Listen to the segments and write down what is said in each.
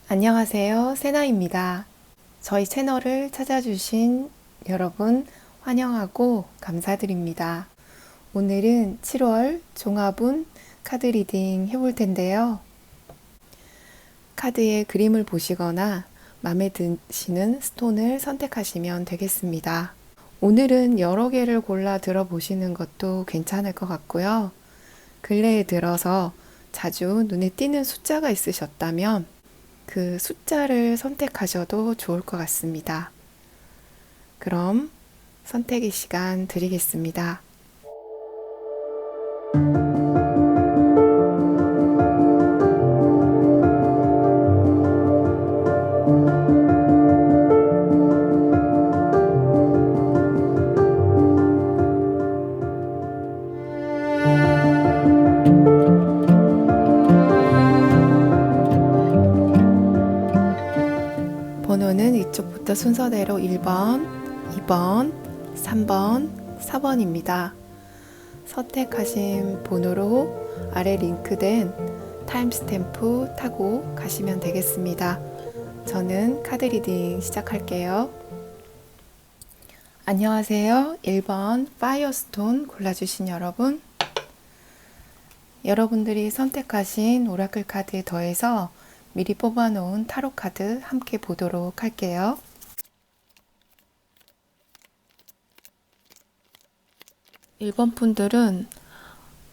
안녕하세요. 세나입니다. 저희 채널을 찾아주신 여러분 환영하고 감사드립니다. 오늘은 7월 종합운 카드 리딩 해볼 텐데요. 카드의 그림을 보시거나 마음에 드시는 스톤을 선택하시면 되겠습니다. 오늘은 여러 개를 골라 들어보시는 것도 괜찮을 것 같고요. 근래에 들어서 자주 눈에 띄는 숫자가 있으셨다면 그 숫자를 선택하셔도 좋을 것 같습니다. 그럼 선택의 시간 드리겠습니다. 번호는 이쪽부터 순서대로 1번, 2번, 3번, 4번입니다. 선택하신 번호로 아래 링크된 타임스탬프 타고 가시면 되겠습니다. 저는 카드 리딩 시작할게요. 안녕하세요. 1번 파이어스톤 골라주신 여러분. 여러분들이 선택하신 오라클 카드에 더해서 미리 뽑아놓은 타로 카드 함께 보도록 할게요. (1번) 분들은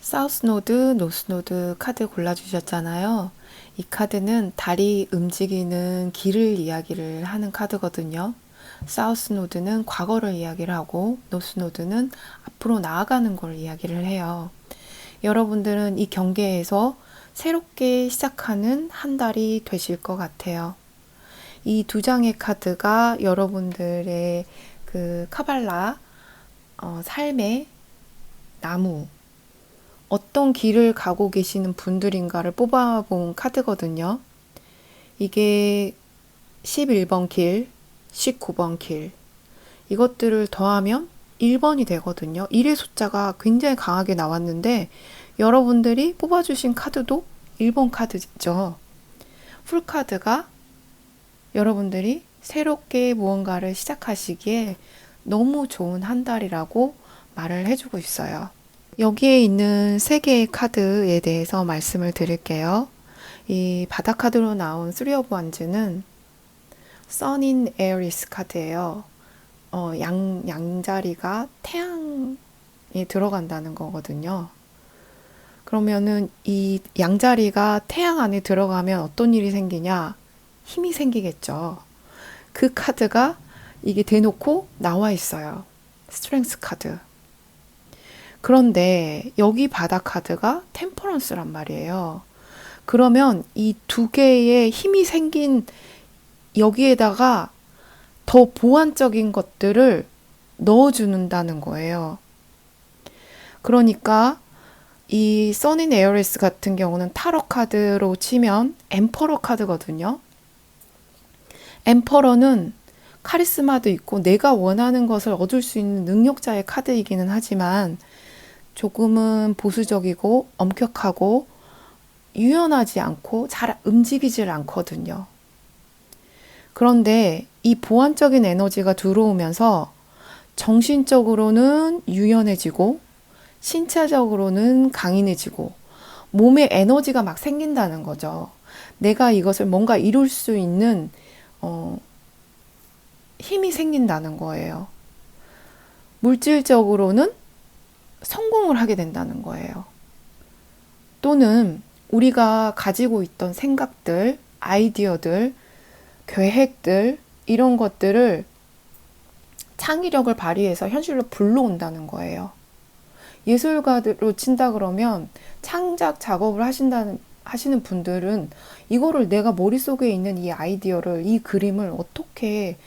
사우스 노드, 노스 노드 카드 골라주셨잖아요. 이 카드는 달이 움직이는 길을 이야기를 하는 카드거든요. 사우스 노드는 과거를 이야기를 하고 노스 노드는 앞으로 나아가는 걸 이야기를 해요. 여러분들은 이 경계에서 새롭게 시작하는 한 달이 되실 것 같아요. 이 두 장의 카드가 여러분들의 그 카발라, 삶의 나무, 어떤 길을 가고 계시는 분들인가를 뽑아본 카드거든요. 이게 11번 길, 19번 길, 이것들을 더하면 1번이 되거든요. 1의 숫자가 굉장히 강하게 나왔는데 여러분들이 뽑아주신 카드도 1번 카드죠. 풀카드가 여러분들이 새롭게 무언가를 시작하시기에 너무 좋은 한 달이라고 말을 해주고 있어요. 여기에 있는 세 개의 카드에 대해서 말씀을 드릴게요. 이 바닥 카드로 나온 3 of Wands는 Sun in Aries 카드예요. 양자리가 태양에 들어간다는 거거든요. 그러면은 이 양자리가 태양 안에 들어가면 어떤 일이 생기냐? 힘이 생기겠죠. 그 카드가 이게 대놓고 나와 있어요. 스트렝스 카드. 그런데 여기 바닥 카드가 템퍼런스란 말이에요. 그러면 이 두 개의 힘이 생긴 여기에다가 더 보완적인 것들을 넣어주는다는 거예요. 그러니까 이 써닌 에어리스 같은 경우는 타로 카드로 치면 엠퍼러 카드거든요. 엠퍼러는 카리스마도 있고 내가 원하는 것을 얻을 수 있는 능력자의 카드이기는 하지만 조금은 보수적이고 엄격하고 유연하지 않고 잘 움직이질 않거든요. 그런데 이 보완적인 에너지가 들어오면서 정신적으로는 유연해지고 신체적으로는 강인해지고 몸에 에너지가 막 생긴다는 거죠. 내가 이것을 뭔가 이룰 수 있는 힘이 생긴다는 거예요. 물질적으로는 성공을 하게 된다는 거예요. 또는 우리가 가지고 있던 생각들, 아이디어들, 계획들 이런 것들을 창의력을 발휘해서 현실로 불러온다는 거예요. 예술가로 친다 그러면 창작 작업을 하시는 분들은 이거를 내가 머릿속에 있는 이 아이디어를, 이 그림을 어떻게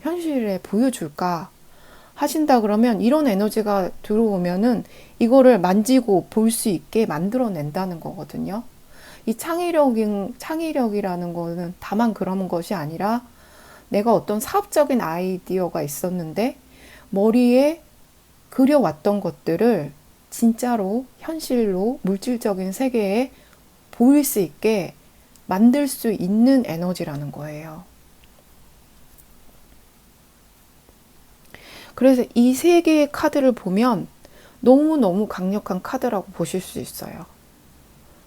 현실에 보여줄까 하신다 그러면 이런 에너지가 들어오면은 이거를 만지고 볼 수 있게 만들어낸다는 거거든요. 이 창의력이라는 거는 다만 그런 것이 아니라 내가 어떤 사업적인 아이디어가 있었는데 머리에 그려왔던 것들을 진짜로 현실로 물질적인 세계에 보일 수 있게 만들 수 있는 에너지라는 거예요. 그래서 이 세 개의 카드를 보면 너무너무 강력한 카드라고 보실 수 있어요.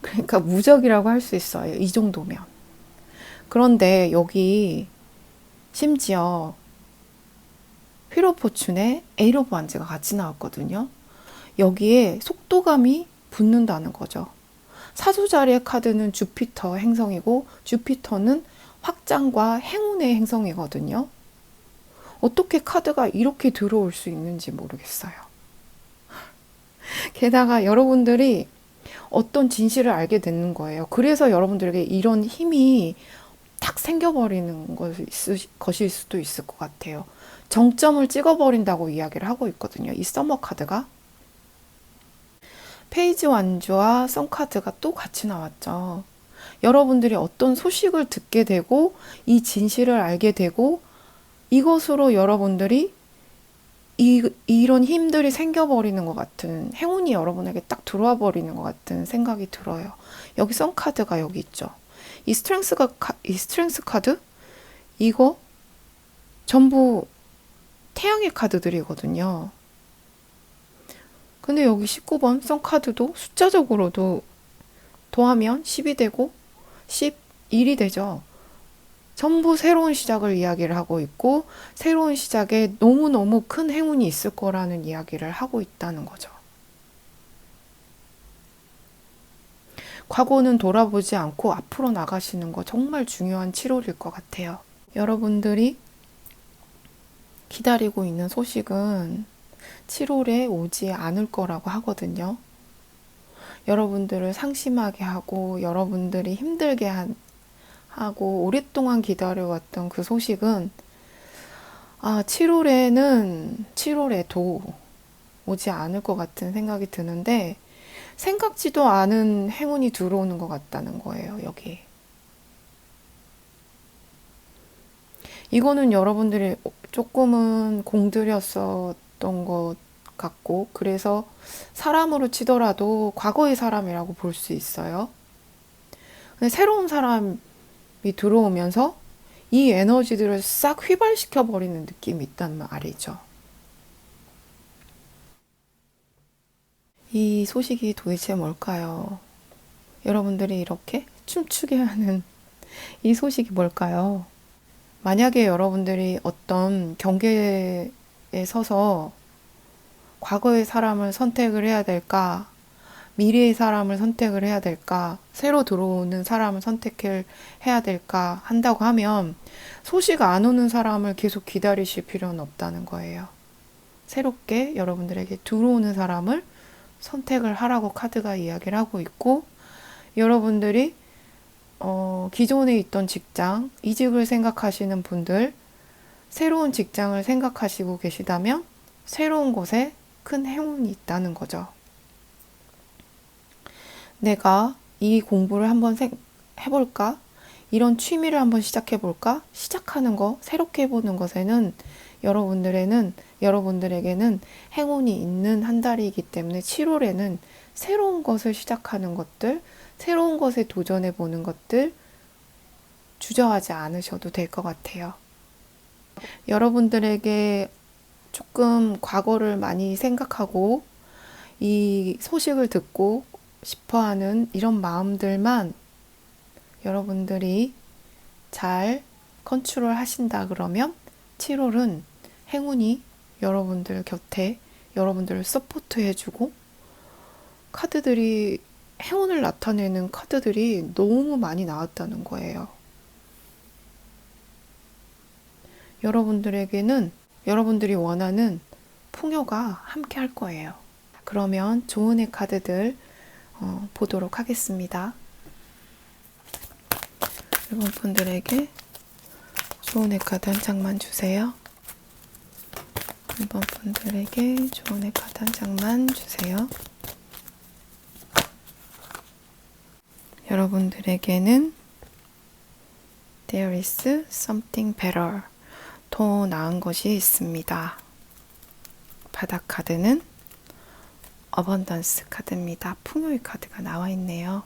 그러니까 무적이라고 할 수 있어요. 이 정도면. 그런데 여기 심지어 휠 오브 포춘에 에이트 오브 완즈가 같이 나왔거든요. 여기에 속도감이 붙는다는 거죠. 사주자리의 카드는 주피터 행성이고 주피터는 확장과 행운의 행성이거든요. 어떻게 카드가 이렇게 들어올 수 있는지 모르겠어요. 게다가 여러분들이 어떤 진실을 알게 되는 거예요. 그래서 여러분들에게 이런 힘이 탁 생겨버리는 것일 수도 있을 것 같아요. 정점을 찍어버린다고 이야기를 하고 있거든요. 이 서머 카드가. 페이지 완주와 선 카드가 또 같이 나왔죠. 여러분들이 어떤 소식을 듣게 되고 이 진실을 알게 되고 이것으로 여러분들이 이런 힘들이 생겨버리는 것 같은 행운이 여러분에게 딱 들어와 버리는 것 같은 생각이 들어요. 여기 선 카드가 여기 있죠. 이 스트렝스 카드 이거 전부 태양의 카드들이거든요. 근데 여기 19번 선 카드도 숫자적으로도 더하면 10이 되고 11이 되죠. 전부 새로운 시작을 이야기를 하고 있고 새로운 시작에 너무너무 큰 행운이 있을 거라는 이야기를 하고 있다는 거죠. 과거는 돌아보지 않고 앞으로 나가시는 거 정말 중요한 7월일 것 같아요. 여러분들이 기다리고 있는 소식은 7월에 오지 않을 거라고 하거든요. 여러분들을 상심하게 하고 여러분들이 힘들게 하고 오랫동안 기다려왔던 그 소식은 7월에도 오지 않을 것 같은 생각이 드는데 생각지도 않은 행운이 들어오는 것 같다는 거예요. 여기. 이거는 여러분들이 조금은 공들였었던 것 같고 그래서 사람으로 치더라도 과거의 사람이라고 볼 수 있어요. 근데 새로운 사람이 들어오면서 이 에너지들을 싹 휘발시켜 버리는 느낌이 있단 말이죠. 이 소식이 도대체 뭘까요? 여러분들이 이렇게 춤추게 하는 이 소식이 뭘까요? 만약에 여러분들이 어떤 경계에 서서 과거의 사람을 선택을 해야 될까? 미래의 사람을 선택을 해야 될까? 새로 들어오는 사람을 선택을 해야 될까? 한다고 하면 소식 안 오는 사람을 계속 기다리실 필요는 없다는 거예요. 새롭게 여러분들에게 들어오는 사람을 선택을 하라고 카드가 이야기를 하고 있고 여러분들이 기존에 있던 직장, 이직을 생각하시는 분들, 새로운 직장을 생각하시고 계시다면 새로운 곳에 큰 행운이 있다는 거죠. 내가 이 공부를 한번 해볼까? 이런 취미를 한번 시작해볼까? 시작하는 거, 새롭게 해보는 것에는 여러분들에게는 행운이 있는 한 달이기 때문에 7월에는 새로운 것을 시작하는 것들, 새로운 것에 도전해보는 것들 주저하지 않으셔도 될 것 같아요. 여러분들에게 조금 과거를 많이 생각하고 이 소식을 듣고 싶어하는 이런 마음들만 여러분들이 잘 컨트롤 하신다 그러면 7월은 행운이 여러분들 곁에 여러분들을 서포트 해주고 카드들이 행운을 나타내는 카드들이 너무 많이 나왔다는 거예요. 여러분들에게는 여러분들이 원하는 풍요가 함께 할 거예요. 그러면 좋은 카드들 보도록 하겠습니다. 1번 분들에게 좋은 카드 한 장만 주세요. 1번 분들에게 좋은 카드 한 장만 주세요. 여러분들에게는 There is something better. 더 나은 것이 있습니다. 바닥 카드는 어번던스 카드입니다. 풍요의 카드가 나와 있네요.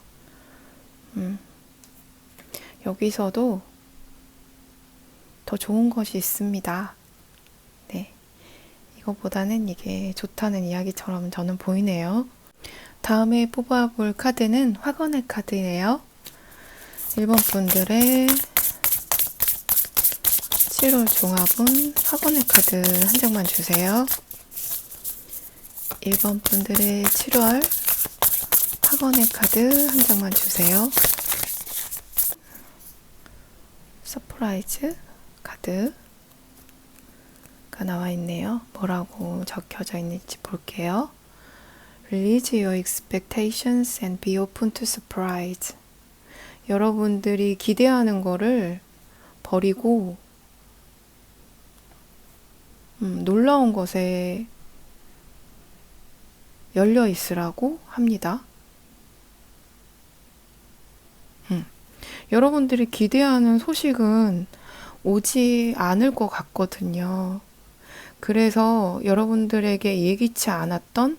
여기서도 더 좋은 것이 있습니다. 네. 이거보다는 이게 좋다는 이야기처럼 저는 보이네요. 다음에 뽑아볼 카드는 화건의 카드예요. 1번 분들의 7월 종합은 화건의 카드 한 장만 주세요. 1번 분들의 7월 화건의 카드 한 장만 주세요. 서프라이즈 카드가 나와 있네요. 뭐라고 적혀져 있는지 볼게요. Release your expectations and be open to surprise. 여러분들이 기대하는 거를 버리고 놀라운 것에 열려 있으라고 합니다. 여러분들이 기대하는 소식은 오지 않을 것 같거든요. 그래서 여러분들에게 예기치 않았던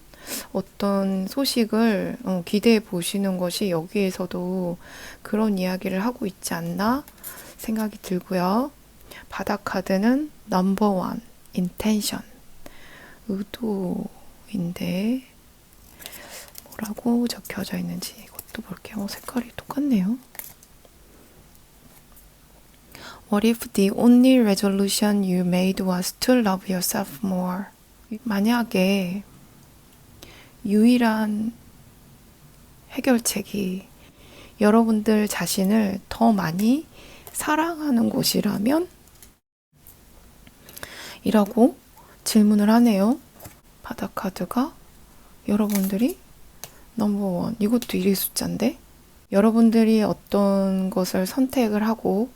어떤 소식을 기대해 보시는 것이 여기에서도 그런 이야기를 하고 있지 않나 생각이 들고요. 바닥 카드는 넘버 원, intention, 의도인데 뭐라고 적혀져 있는지 이것도 볼게요. 색깔이 똑같네요. What if the only resolution you made was to love yourself more? 만약에 유일한 해결책이 여러분들 자신을 더 많이 사랑하는 것이라면? 이라고 질문을 하네요. 바닥 카드가 여러분들이 넘버원, 이것도 1의 숫자인데 여러분들이 어떤 것을 선택을 하고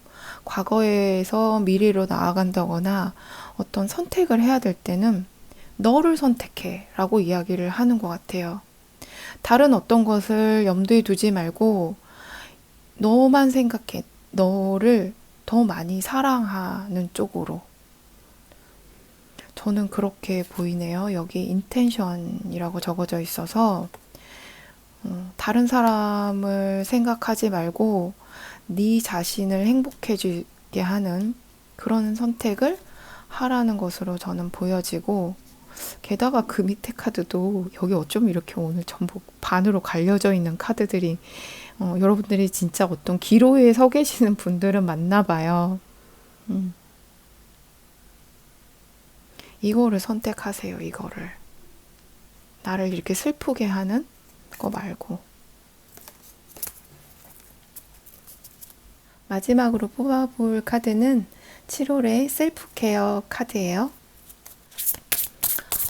과거에서 미래로 나아간다거나 어떤 선택을 해야 될 때는 너를 선택해 라고 이야기를 하는 것 같아요. 다른 어떤 것을 염두에 두지 말고 너만 생각해. 너를 더 많이 사랑하는 쪽으로. 저는 그렇게 보이네요. 여기 intention이라고 적어져 있어서 다른 사람을 생각하지 말고 네 자신을 행복해지게 하는 그런 선택을 하라는 것으로 저는 보여지고, 게다가 그 밑에 카드도 여기 어쩜 이렇게 오늘 전부 반으로 갈려져 있는 카드들이 여러분들이 진짜 어떤 기로에 서 계시는 분들은 맞나 봐요. 이거를 선택하세요. 이거를. 나를 이렇게 슬프게 하는 거 말고. 마지막으로 뽑아볼 카드는 7월의 셀프케어 카드예요.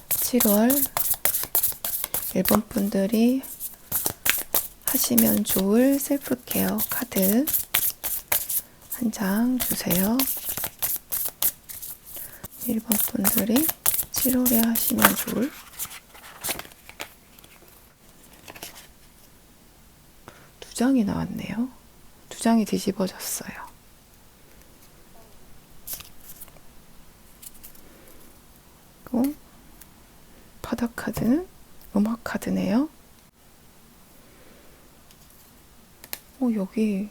7월 1번 분들이 하시면 좋을 셀프케어 카드 한 장 주세요. 1번 분들이 7월에 하시면 좋을 두 장이 나왔네요. 두 장이 뒤집어졌어요. 그리고 바닥 카드는 음악 카드네요. 여기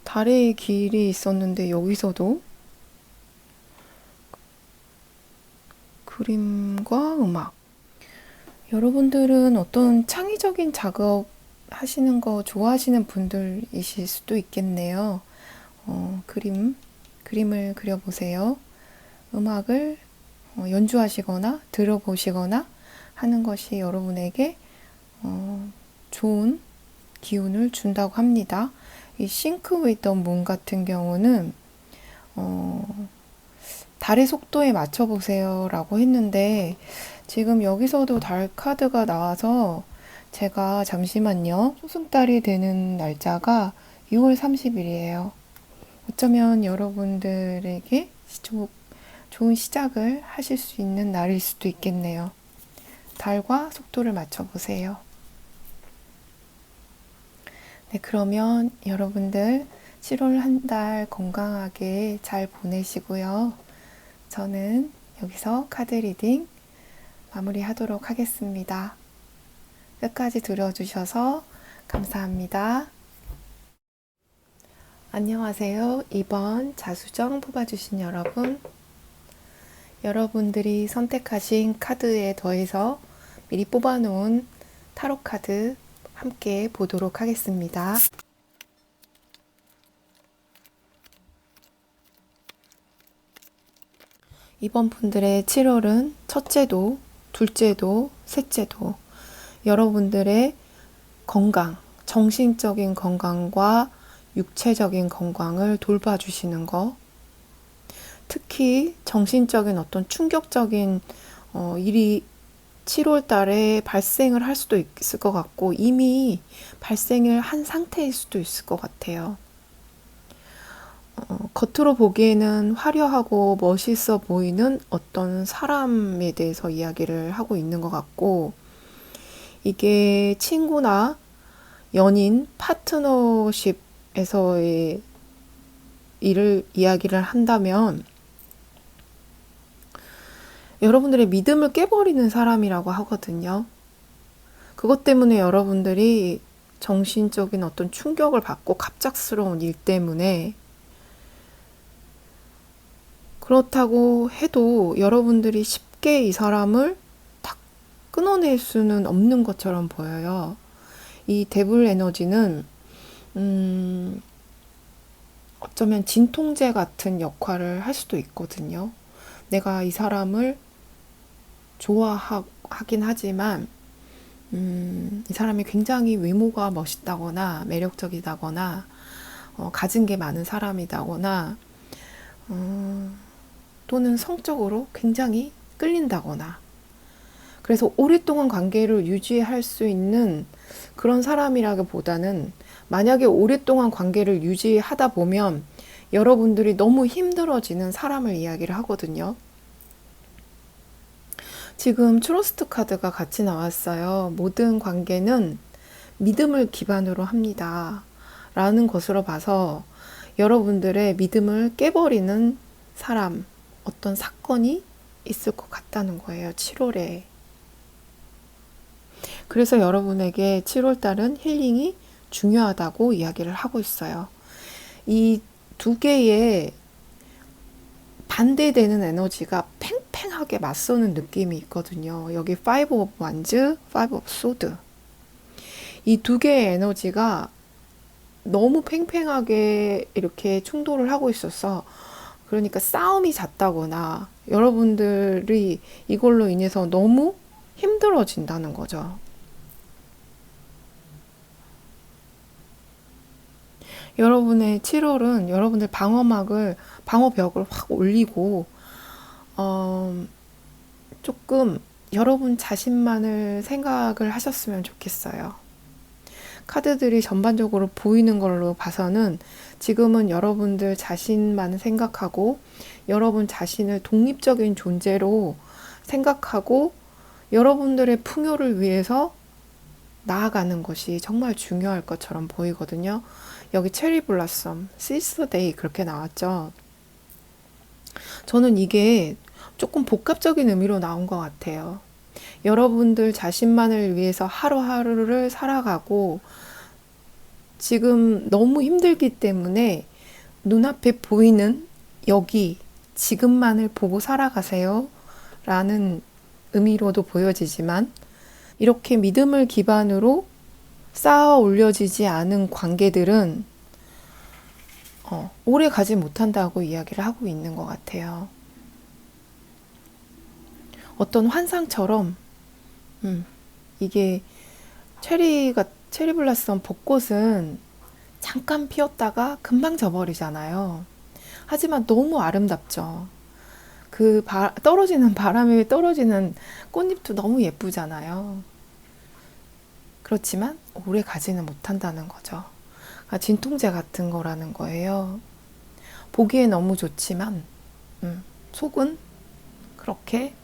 달의 길이 있었는데 여기서도 그림과 음악. 여러분들은 어떤 창의적인 작업 하시는 거 좋아하시는 분들이실 수도 있겠네요. 그림을 그려보세요. 음악을 연주하시거나 들어보시거나 하는 것이 여러분에게 좋은 기운을 준다고 합니다. 이 Sync with the Moon 같은 경우는 달의 속도에 맞춰보세요 라고 했는데, 지금 여기서도 달 카드가 나와서 제가 잠시만요. 소승달이 되는 날짜가 6월 30일이에요. 어쩌면 여러분들에게 좋은 시작을 하실 수 있는 날일 수도 있겠네요. 달과 속도를 맞춰보세요. 네, 그러면 여러분들 7월 한 달 건강하게 잘 보내시고요. 저는 여기서 카드 리딩 마무리하도록 하겠습니다. 끝까지 들어주셔서 감사합니다. 안녕하세요. 이번 자수정 뽑아주신 여러분, 여러분들이 선택하신 카드에 더해서 미리 뽑아놓은 타로 카드 함께 보도록 하겠습니다. 이번 분들의 7월은 첫째도, 둘째도, 셋째도 여러분들의 건강, 정신적인 건강과 육체적인 건강을 돌봐주시는 거, 특히 정신적인 어떤 충격적인 일이 7월 달에 발생을 할 수도 있을 것 같고 이미 발생을 한 상태일 수도 있을 것 같아요. 겉으로 보기에는 화려하고 멋있어 보이는 어떤 사람에 대해서 이야기를 하고 있는 것 같고, 이게 친구나 연인, 파트너십에서의 일을 이야기를 한다면 여러분들의 믿음을 깨버리는 사람이라고 하거든요. 그것 때문에 여러분들이 정신적인 어떤 충격을 받고 갑작스러운 일 때문에, 그렇다고 해도 여러분들이 쉽게 이 사람을 딱 끊어낼 수는 없는 것처럼 보여요. 이 데블 에너지는 어쩌면 진통제 같은 역할을 할 수도 있거든요. 내가 이 사람을 좋아하긴 하지만 이 사람이 굉장히 외모가 멋있다거나 매력적이다거나 가진 게 많은 사람이다거나 또는 성적으로 굉장히 끌린다거나, 그래서 오랫동안 관계를 유지할 수 있는 그런 사람이라기보다는, 만약에 오랫동안 관계를 유지하다 보면 여러분들이 너무 힘들어지는 사람을 이야기를 하거든요. 지금 트러스트 카드가 같이 나왔어요. 모든 관계는 믿음을 기반으로 합니다. 라는 것으로 봐서 여러분들의 믿음을 깨버리는 사람, 어떤 사건이 있을 것 같다는 거예요. 7월에. 그래서 여러분에게 7월달은 힐링이 중요하다고 이야기를 하고 있어요. 이 두 개의 반대되는 에너지가 팽팽하게 맞서는 느낌이 있거든요. 여기 Five of Wands, Five of Swords. 이 두 개의 에너지가 너무 팽팽하게 이렇게 충돌을 하고 있어서, 그러니까 싸움이 잦다거나 여러분들이 이걸로 인해서 너무 힘들어진다는 거죠. 여러분의 7월은 여러분들 방어벽을 확 올리고, 조금 여러분 자신만을 생각을 하셨으면 좋겠어요. 카드들이 전반적으로 보이는 걸로 봐서는 지금은 여러분들 자신만 생각하고 여러분 자신을 독립적인 존재로 생각하고 여러분들의 풍요를 위해서 나아가는 것이 정말 중요할 것처럼 보이거든요. 여기 체리 블라썸, 시스터 데이 그렇게 나왔죠. 저는 이게 조금 복합적인 의미로 나온 것 같아요. 여러분들 자신만을 위해서 하루하루를 살아가고 지금 너무 힘들기 때문에 눈앞에 보이는 여기 지금만을 보고 살아가세요 라는 의미로도 보여지지만, 이렇게 믿음을 기반으로 쌓아 올려지지 않은 관계들은 오래 가지 못한다고 이야기를 하고 있는 것 같아요. 어떤 환상처럼 이게 체리 블라썸 벚꽃은 잠깐 피었다가 금방 져버리잖아요. 하지만 너무 아름답죠. 떨어지는 바람에 떨어지는 꽃잎도 너무 예쁘잖아요. 그렇지만 오래 가지는 못한다는 거죠. 그러니까 진통제 같은 거라는 거예요. 보기에 너무 좋지만 속은 그렇게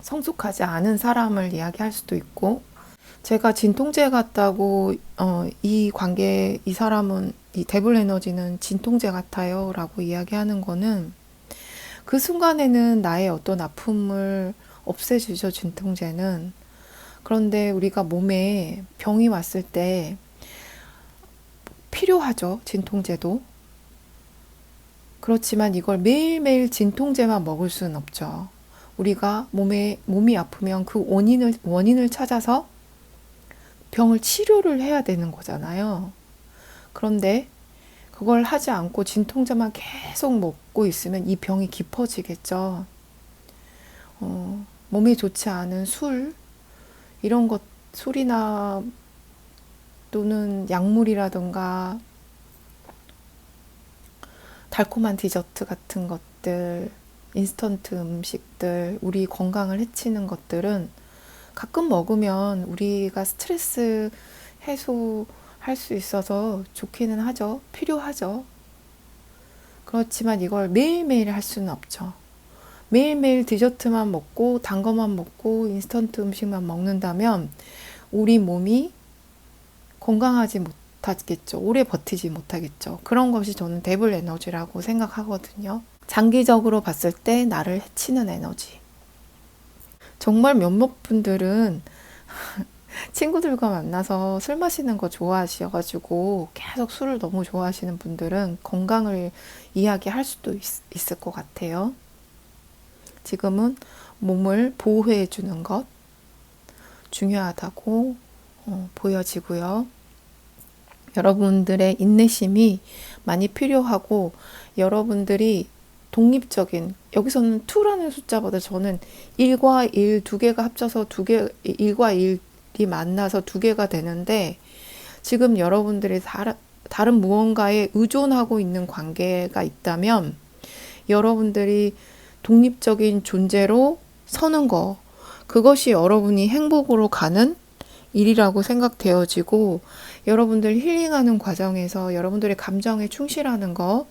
성숙하지 않은 사람을 이야기할 수도 있고, 제가 진통제 같다고 이 사람은, 이 데블 에너지는 진통제 같아요 라고 이야기하는 거는 그 순간에는 나의 어떤 아픔을 없애주죠, 진통제는. 그런데 우리가 몸에 병이 왔을 때 필요하죠. 진통제도. 그렇지만 이걸 매일매일 진통제만 먹을 수는 없죠. 우리가 몸이 아프면 그 원인을 찾아서 병을 치료를 해야 되는 거잖아요. 그런데 그걸 하지 않고 진통제만 계속 먹고 있으면 이 병이 깊어지겠죠. 몸에 좋지 않은 이런 것, 술이나 또는 약물이라든가 달콤한 디저트 같은 것들, 인스턴트 음식들, 우리 건강을 해치는 것들은 가끔 먹으면 우리가 스트레스 해소할 수 있어서 좋기는 하죠. 필요하죠. 그렇지만 이걸 매일매일 할 수는 없죠. 매일매일 디저트만 먹고 단 것만 먹고 인스턴트 음식만 먹는다면 우리 몸이 건강하지 못하겠죠. 오래 버티지 못하겠죠. 그런 것이 저는 데블 에너지라고 생각하거든요. 장기적으로 봤을 때 나를 해치는 에너지. 정말 몇몇 분들은 친구들과 만나서 술 마시는 거 좋아하셔가지고 계속 술을 너무 좋아하시는 분들은 건강을 이야기할 수도 있을 것 같아요. 지금은 몸을 보호해 주는 것 중요하다고 보여지고요. 여러분들의 인내심이 많이 필요하고 여러분들이 독립적인, 여기서는 2라는 숫자보다 저는 1과 1 두 개가 합쳐서 1과 1이 만나서 2개가 되는데 지금 여러분들이 다른 무언가에 의존하고 있는 관계가 있다면 여러분들이 독립적인 존재로 서는 거, 그것이 여러분이 행복으로 가는 일이라고 생각되어지고 여러분들 힐링하는 과정에서 여러분들의 감정에 충실하는 거,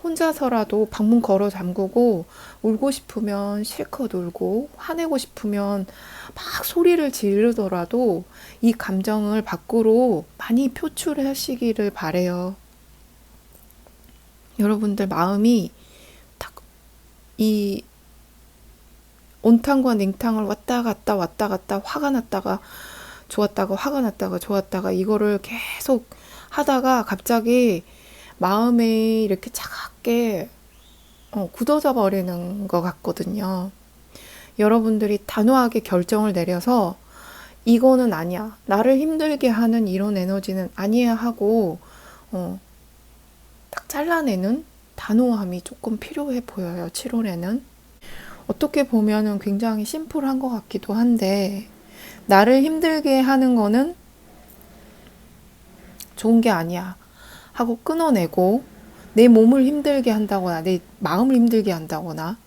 혼자서라도 방문 걸어 잠그고 울고 싶으면 실컷 울고 화내고 싶으면 막 소리를 지르더라도 이 감정을 밖으로 많이 표출하시기를 바래요. 여러분들 마음이 이 온탕과 냉탕을 왔다 갔다 화가 났다가 좋았다가 화가 났다가 좋았다가 이거를 계속 하다가 갑자기 마음에 이렇게 차갑게 굳어져 버리는 것 같거든요. 여러분들이 단호하게 결정을 내려서 이거는 아니야. 나를 힘들게 하는 이런 에너지는 아니야 하고 딱 잘라내는 단호함이 조금 필요해 보여요. 7월에는. 어떻게 보면은 굉장히 심플한 것 같기도 한데 나를 힘들게 하는 거는 좋은 게 아니야 하고 끊어내고 내 몸을 힘들게 한다거나 내 마음을 힘들게 한다거나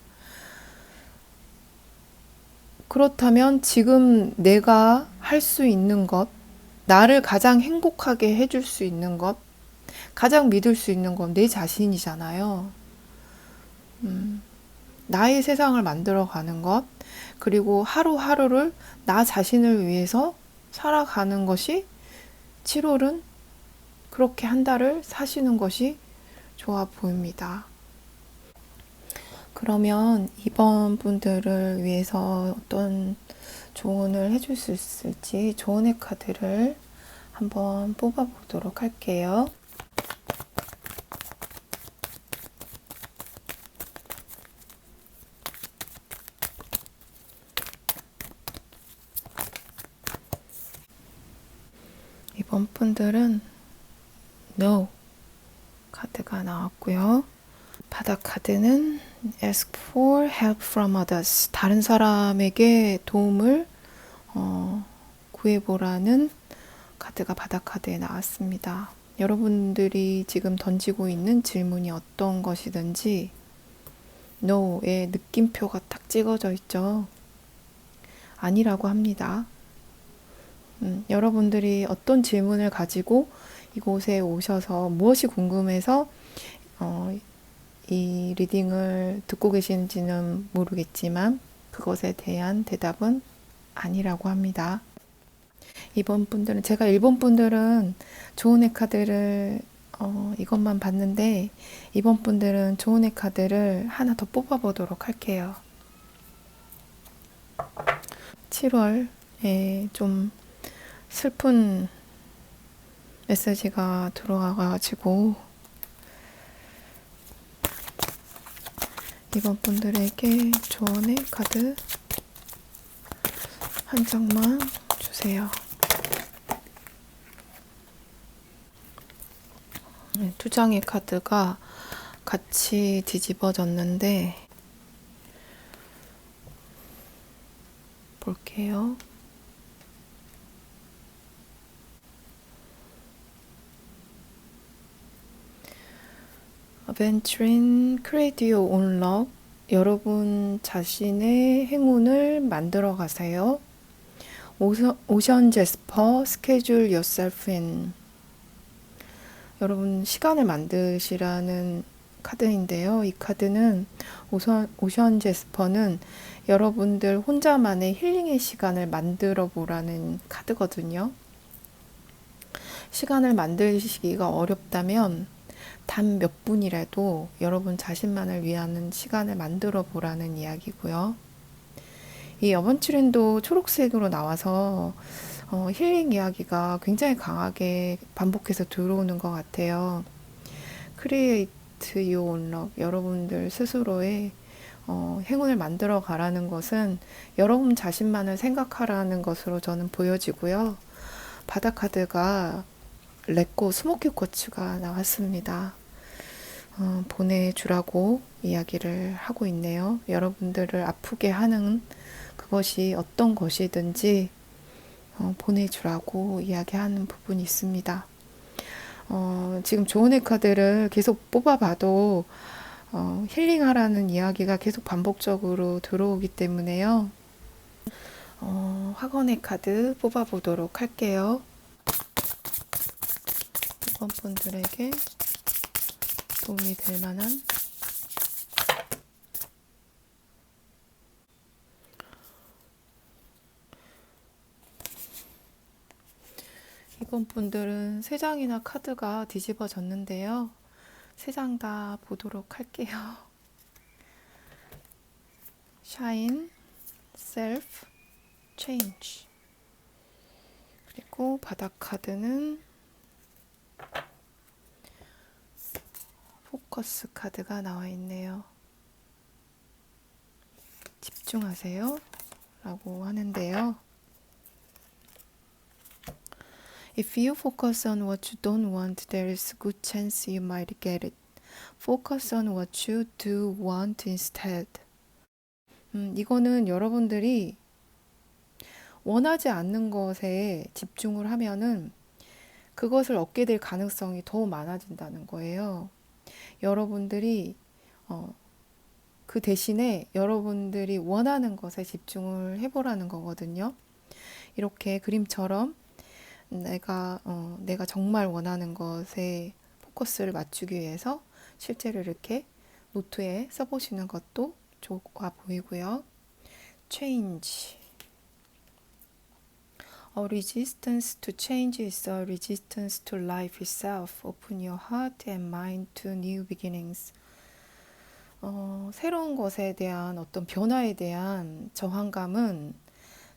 그렇다면 지금 내가 할 수 있는 것, 나를 가장 행복하게 해줄 수 있는 것, 가장 믿을 수 있는 건 내 자신이잖아요. 나의 세상을 만들어가는 것, 그리고 하루하루를 나 자신을 위해서 살아가는 것이 7월은 그렇게 한 달을 사시는 것이 좋아 보입니다. 그러면 이번 분들을 위해서 어떤 조언을 해줄 수 있을지 조언의 카드를 한번 뽑아보도록 할게요. 이번 분들은 No 카드가 나왔고요. 바닥 카드는 Ask for help from others. 다른 사람에게 도움을 구해보라는 카드가 바닥 카드에 나왔습니다. 여러분들이 지금 던지고 있는 질문이 어떤 것이든지 No의 느낌표가 딱 찍어져 있죠. 아니라고 합니다. 여러분들이 어떤 질문을 가지고 이곳에 오셔서 무엇이 궁금해서 이 리딩을 듣고 계신지는 모르겠지만 그것에 대한 대답은 아니라고 합니다. 이번 분들은 제가 일본 분들은 조언의 카드를 이것만 봤는데 이번 분들은 조언의 카드를 하나 더 뽑아보도록 할게요. 7월에 좀 슬픈 메시지가 들어와가지고 이번 분들에게 조언의 카드 한 장만 주세요. 네, 두 장의 카드가 같이 뒤집어졌는데 볼게요. Adventuring, create your own luck. 여러분 자신의 행운을 만들어 가세요. 오션 제스퍼, schedule yourself in. 여러분 시간을 만드시라는 카드인데요. 이 카드는 오션 제스퍼는 여러분들 혼자만의 힐링의 시간을 만들어 보라는 카드거든요. 시간을 만드시기가 어렵다면 단 몇 분이라도 여러분 자신만을 위한 시간을 만들어 보라는 이야기고요. 이 어번츄린도 초록색으로 나와서 힐링 이야기가 굉장히 강하게 반복해서 들어오는 것 같아요. Create your own luck. 여러분들 스스로의 행운을 만들어 가라는 것은 여러분 자신만을 생각하라는 것으로 저는 보여지고요. 바다 카드가 렛고 스모키 쿼츠가 나왔습니다. 보내주라고 이야기를 하고 있네요. 여러분들을 아프게 하는 그것이 어떤 것이든지 보내주라고 이야기하는 부분이 있습니다. 지금 조언의 카드를 계속 뽑아봐도 힐링하라는 이야기가 계속 반복적으로 들어오기 때문에요. 학원의 카드 뽑아보도록 할게요. 이번 분들에게 도움이 될 만한 이번 분들은 3장이나 카드가 뒤집어졌는데요. 3장 다 보도록 할게요. Shine, Self, Change. 그리고 바닥 카드는 포커스 카드가 나와 있네요. 집중하세요 라고 하는데요. If you focus on what you don't want, there is a good chance you might get it. Focus on what you do want instead. 이거는 여러분들이 원하지 않는 것에 집중을 하면은 그것을 얻게 될 가능성이 더 많아진다는 거예요. 여러분들이 그 대신에 여러분들이 원하는 것에 집중을 해보라는 거거든요. 이렇게 그림처럼 내가 정말 원하는 것에 포커스를 맞추기 위해서 실제로 이렇게 노트에 써보시는 것도 좋아 보이고요. Change. A resistance to change is a resistance to life itself. Open your heart and mind to new beginnings. 새로운 것에 대한 어떤 변화에 대한 저항감은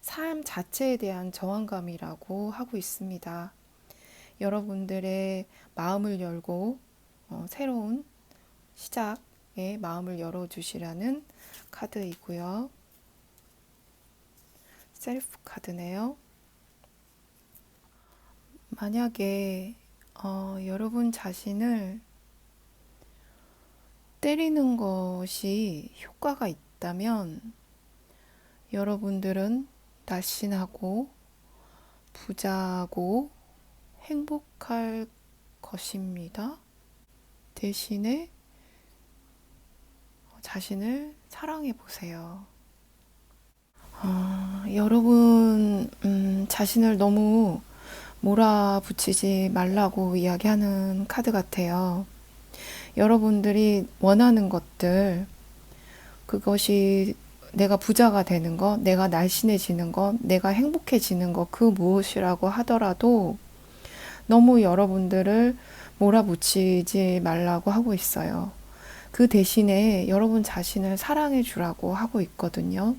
삶 자체에 대한 저항감이라고 하고 있습니다. 여러분들의 마음을 열고 새로운 시작에 마음을 열어주시라는 카드이고요. 셀프 카드네요. 만약에 여러분 자신을 때리는 것이 효과가 있다면 여러분들은 날씬하고 부자고 행복할 것입니다. 대신에 자신을 사랑해 보세요. 여러분 자신을 너무 몰아붙이지 말라고 이야기하는 카드 같아요. 여러분들이 원하는 것들, 그것이 내가 부자가 되는 것, 내가 날씬해지는 것, 내가 행복해지는 것, 그 무엇이라고 하더라도 너무 여러분들을 몰아붙이지 말라고 하고 있어요. 그 대신에 여러분 자신을 사랑해 주라고 하고 있거든요.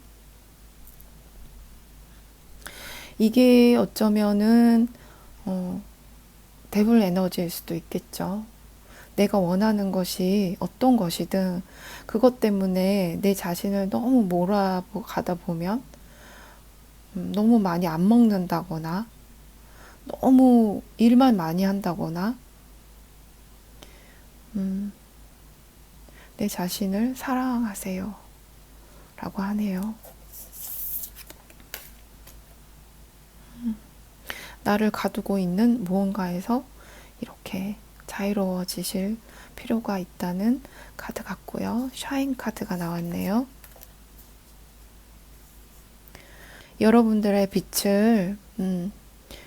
이게 어쩌면은 데블 에너지일 수도 있겠죠. 내가 원하는 것이 어떤 것이든 그것 때문에 내 자신을 너무 몰아가다 보면 너무 많이 안 먹는다거나 너무 일만 많이 한다거나 음, 내 자신을 사랑하세요 라고 하네요. 나를 가두고 있는 무언가에서 이렇게 자유로워지실 필요가 있다는 카드 같고요. 샤인 카드가 나왔네요. 여러분들의 빛을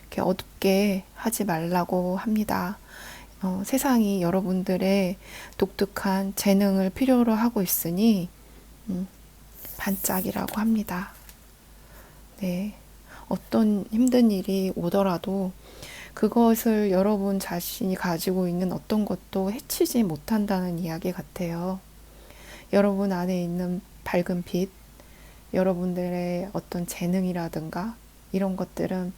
이렇게 어둡게 하지 말라고 합니다. 세상이 여러분들의 독특한 재능을 필요로 하고 있으니 반짝이라고 합니다. 네. 어떤 힘든 일이 오더라도 그것을 여러분 자신이 가지고 있는 어떤 것도 해치지 못한다는 이야기 같아요. 여러분 안에 있는 밝은 빛, 여러분들의 어떤 재능이라든가 이런 것들은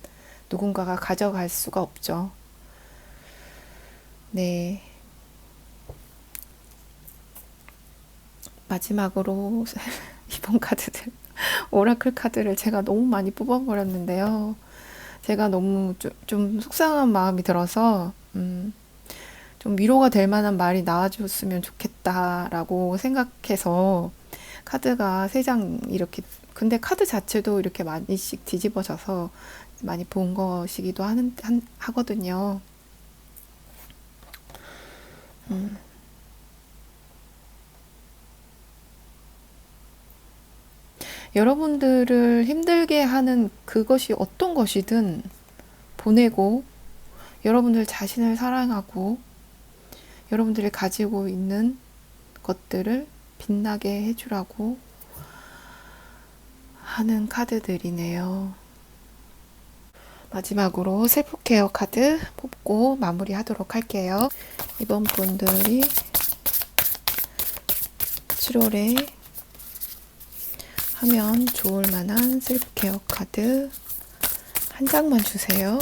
누군가가 가져갈 수가 없죠. 네. 마지막으로 이번 카드들, 오라클 카드를 제가 너무 많이 뽑아버렸는데요. 제가 너무 좀 속상한 마음이 들어서, 좀 위로가 될 만한 말이 나와줬으면 좋겠다라고 생각해서 카드가 3장 이렇게, 근데 카드 자체도 이렇게 많이씩 뒤집어져서 많이 본 것이기도 하거든요. 여러분들을 힘들게 하는 그것이 어떤 것이든 보내고 여러분들 자신을 사랑하고 여러분들이 가지고 있는 것들을 빛나게 해주라고 하는 카드들이네요. 마지막으로 셀프 케어 카드 뽑고 마무리하도록 할게요. 이번 분들이 7월에 하면 좋을 만한 셀프 케어 카드 한 장만 주세요.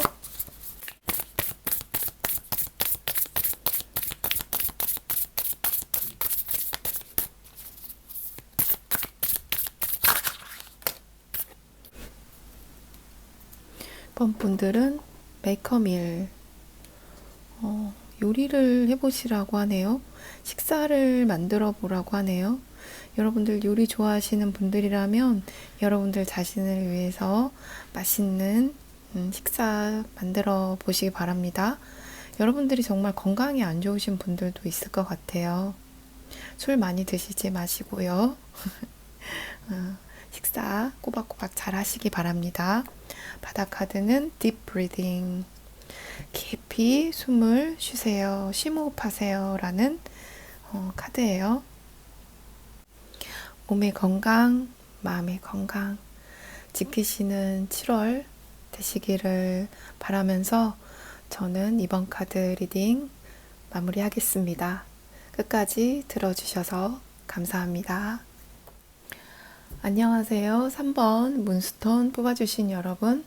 이번 분들은 메이커밀 요리를 해보시라고 하네요. 식사를 만들어 보라고 하네요. 여러분들 요리 좋아하시는 분들이라면 여러분들 자신을 위해서 맛있는 식사 만들어 보시기 바랍니다. 여러분들이 정말 건강이 안 좋으신 분들도 있을 것 같아요. 술 많이 드시지 마시고요. 식사 꼬박꼬박 잘 하시기 바랍니다. 바닥 카드는 Deep Breathing, 깊이 숨을 쉬세요, 심호흡하세요 라는 카드예요. 몸의 건강, 마음의 건강 지키시는 7월 되시기를 바라면서 저는 이번 카드 리딩 마무리하겠습니다. 끝까지 들어주셔서 감사합니다. 안녕하세요. 3번 문스톤 뽑아주신 여러분.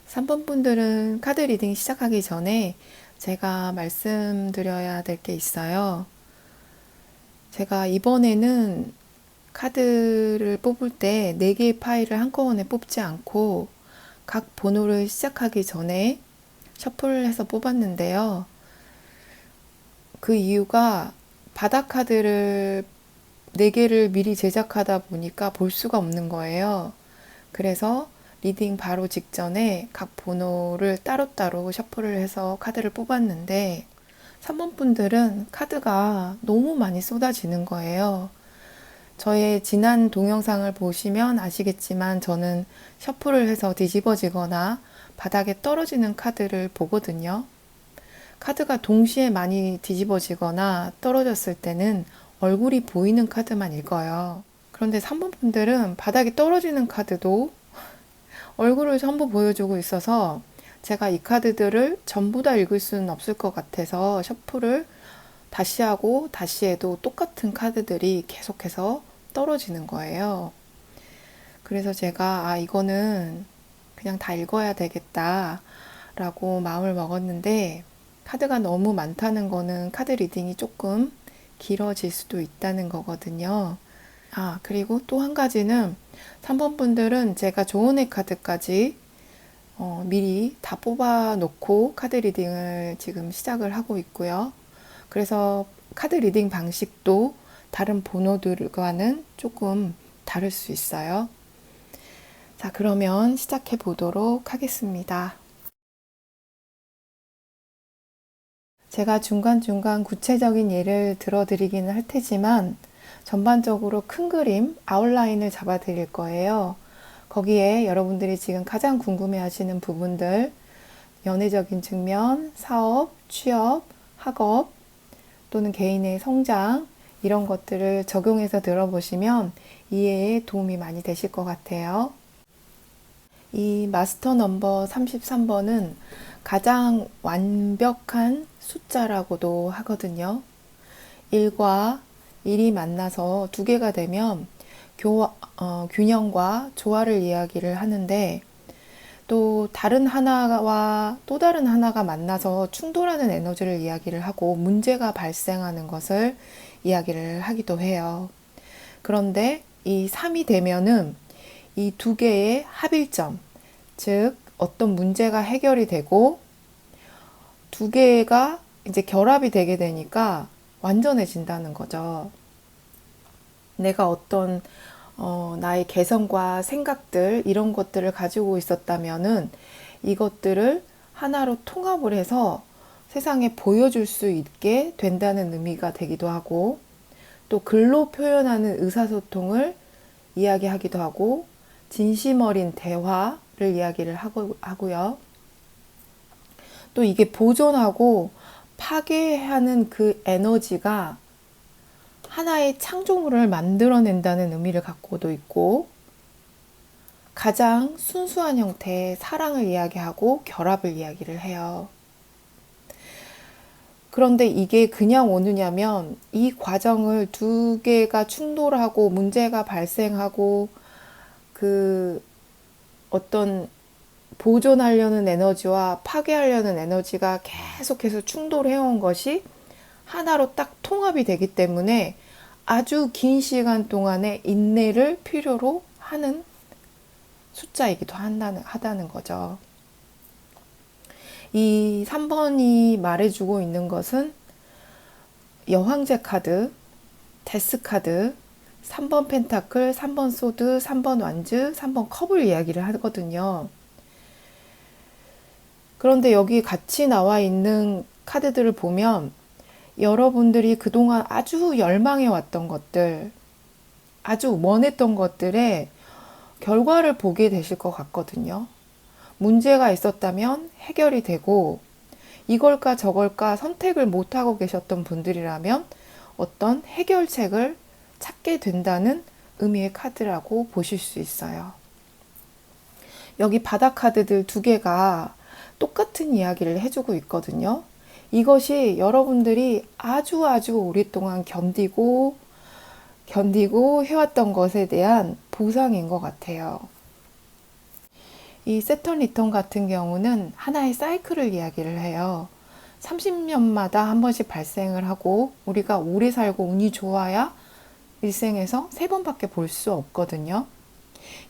3번 분들은 카드 리딩 시작하기 전에 제가 말씀드려야 될 게 있어요. 제가 이번에는 카드를 뽑을 때 4개의 파일을 한꺼번에 뽑지 않고 각 번호를 시작하기 전에 셔플을 해서 뽑았는데요. 그 이유가 바닥 카드를 4개를 미리 제작하다 보니까 볼 수가 없는 거예요. 그래서 리딩 바로 직전에 각 번호를 따로따로 셔플을 해서 카드를 뽑았는데 3번 분들은 카드가 너무 많이 쏟아지는 거예요. 저의 지난 동영상을 보시면 아시겠지만 저는 셔플을 해서 뒤집어지거나 바닥에 떨어지는 카드를 보거든요. 카드가 동시에 많이 뒤집어지거나 떨어졌을 때는 얼굴이 보이는 카드만 읽어요. 그런데 3번 분들은 바닥에 떨어지는 카드도 얼굴을 전부 보여주고 있어서 제가 이 카드들을 전부 다 읽을 수는 없을 것 같아서 셔플을 다시 하고 다시 해도 똑같은 카드들이 계속해서 떨어지는 거예요. 그래서 제가 이거는 그냥 다 읽어야 되겠다 라고 마음을 먹었는데 카드가 너무 많다는 거는 카드 리딩이 조금 길어질 수도 있다는 거거든요. 그리고 또 한 가지는 3번 분들은 제가 조언의 카드까지 미리 다 뽑아 놓고 카드 리딩을 지금 시작을 하고 있고요. 그래서 카드 리딩 방식도 다른 번호들과는 조금 다를 수 있어요. 자, 그러면 시작해 보도록 하겠습니다. 제가 중간중간 구체적인 예를 들어드리기는 할 테지만 전반적으로 큰 그림, 아웃라인을 잡아 드릴 거예요. 거기에 여러분들이 지금 가장 궁금해 하시는 부분들, 연애적인 측면, 사업, 취업, 학업, 또는 개인의 성장, 이런 것들을 적용해서 들어보시면 이해에 도움이 많이 되실 것 같아요. 이 마스터 넘버 33번은 가장 완벽한 숫자라고도 하거든요. 1과 1이 만나서 두 개가 되면 균형과 조화를 이야기를 하는데, 또 다른 하나와 또 다른 하나가 만나서 충돌하는 에너지를 이야기를 하고 문제가 발생하는 것을 이야기를 하기도 해요. 그런데 이 3이 되면은 이 두 개의 합일점, 즉 어떤 문제가 해결이 되고 두 개가 이제 결합이 되게 되니까 완전해진다는 거죠. 내가 어떤 나의 개성과 생각들, 이런 것들을 가지고 있었다면은 이것들을 하나로 통합을 해서 세상에 보여줄 수 있게 된다는 의미가 되기도 하고, 또 글로 표현하는 의사소통을 이야기하기도 하고, 진심 어린 대화를 이야기를 하고요. 또 이게 보존하고 파괴하는 그 에너지가 하나의 창조물을 만들어낸다는 의미를 갖고도 있고, 가장 순수한 형태의 사랑을 이야기하고 결합을 이야기를 해요. 그런데 이게 그냥 오느냐면 이 과정을 두 개가 충돌하고 문제가 발생하고 그 어떤 보존하려는 에너지와 파괴하려는 에너지가 계속해서 충돌해온 것이 하나로 딱 통합이 되기 때문에 아주 긴 시간 동안의 인내를 필요로 하는 숫자이기도 하다는 거죠. 이 3번이 말해주고 있는 것은 여황제 카드, 데스 카드, 3번 펜타클, 3번 소드, 3번 완즈, 3번 컵을 이야기를 하거든요. 그런데 여기 같이 나와 있는 카드들을 보면 여러분들이 그동안 아주 열망해 왔던 것들, 아주 원했던 것들의 결과를 보게 되실 것 같거든요. 문제가 있었다면 해결이 되고, 이걸까 저걸까 선택을 못하고 계셨던 분들이라면 어떤 해결책을 찾게 된다는 의미의 카드라고 보실 수 있어요. 여기 바닥 카드들 두 개가 똑같은 이야기를 해주고 있거든요. 이것이 여러분들이 아주 오랫동안 견디고 해왔던 것에 대한 보상인 것 같아요. 이 세턴 리턴 같은 경우는 하나의 사이클을 이야기를 해요. 30년마다 한 번씩 발생을 하고 우리가 오래 살고 운이 좋아야 일생에서 3번밖에 볼 수 없거든요.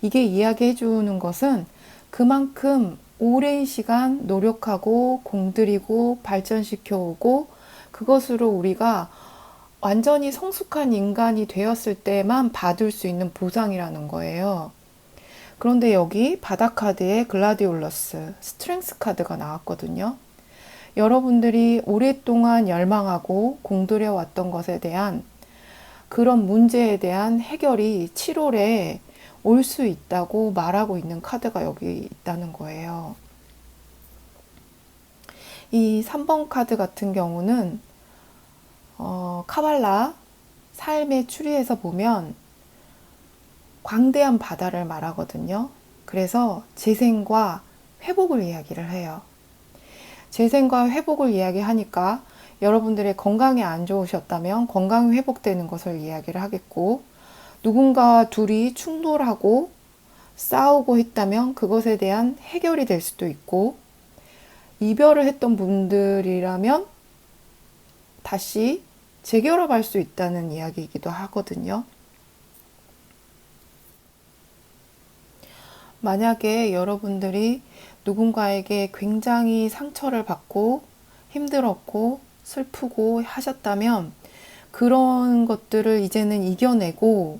이게 이야기해 주는 것은 그만큼 오랜 시간 노력하고 공들이고 발전시켜 오고 그것으로 우리가 완전히 성숙한 인간이 되었을 때만 받을 수 있는 보상이라는 거예요. 그런데 여기 바닥 카드에 글라디올러스, 스트렝스 카드가 나왔거든요. 여러분들이 오랫동안 열망하고 공들여 왔던 것에 대한 그런 문제에 대한 해결이 7월에 올 수 있다고 말하고 있는 카드가 여기 있다는 거예요. 이 3번 카드 같은 경우는 카발라 삶의 추리에서 보면 광대한 바다를 말하거든요. 그래서 재생과 회복을 이야기를 해요. 재생과 회복을 이야기하니까 여러분들의 건강이 안 좋으셨다면 건강이 회복되는 것을 이야기를 하겠고, 누군가와 둘이 충돌하고 싸우고 했다면 그것에 대한 해결이 될 수도 있고, 이별을 했던 분들이라면 다시 재결합할 수 있다는 이야기이기도 하거든요. 만약에 여러분들이 누군가에게 굉장히 상처를 받고 힘들었고 슬프고 하셨다면 그런 것들을 이제는 이겨내고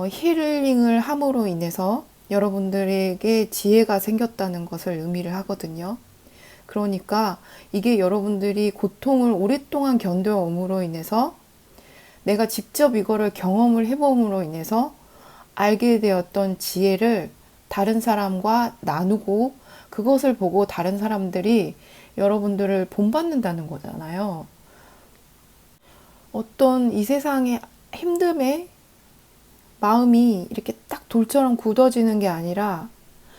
힐링을 함으로 인해서 여러분들에게 지혜가 생겼다는 것을 의미를 하거든요. 그러니까 이게 여러분들이 고통을 오랫동안 견뎌옴으로 인해서 내가 직접 이거를 경험을 해봄으로 인해서 알게 되었던 지혜를 다른 사람과 나누고 그것을 보고 다른 사람들이 여러분들을 본받는다는 거잖아요. 어떤 이 세상의 힘듦에 마음이 이렇게 딱 돌처럼 굳어지는 게 아니라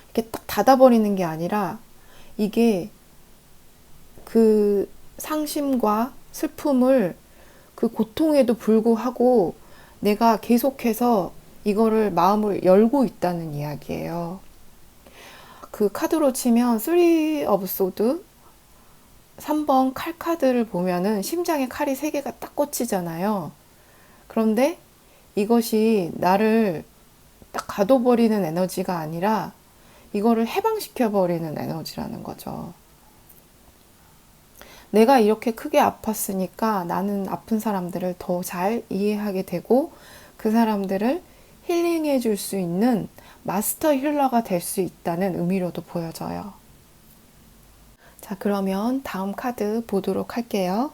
이렇게 딱 닫아버리는 게 아니라 이게 그 상심과 슬픔을 그 고통에도 불구하고 내가 계속해서 이거를 마음을 열고 있다는 이야기예요. 그 카드로 치면 3 of Swords 3번 칼 카드를 보면은 심장에 칼이 3개가 딱 꽂히잖아요. 그런데 이것이 나를 딱 가둬버리는 에너지가 아니라 이거를 해방시켜버리는 에너지라는 거죠. 내가 이렇게 크게 아팠으니까 나는 아픈 사람들을 더 잘 이해하게 되고 그 사람들을 힐링해 줄 수 있는 마스터 힐러가 될 수 있다는 의미로도 보여져요. 자, 그러면 다음 카드 보도록 할게요.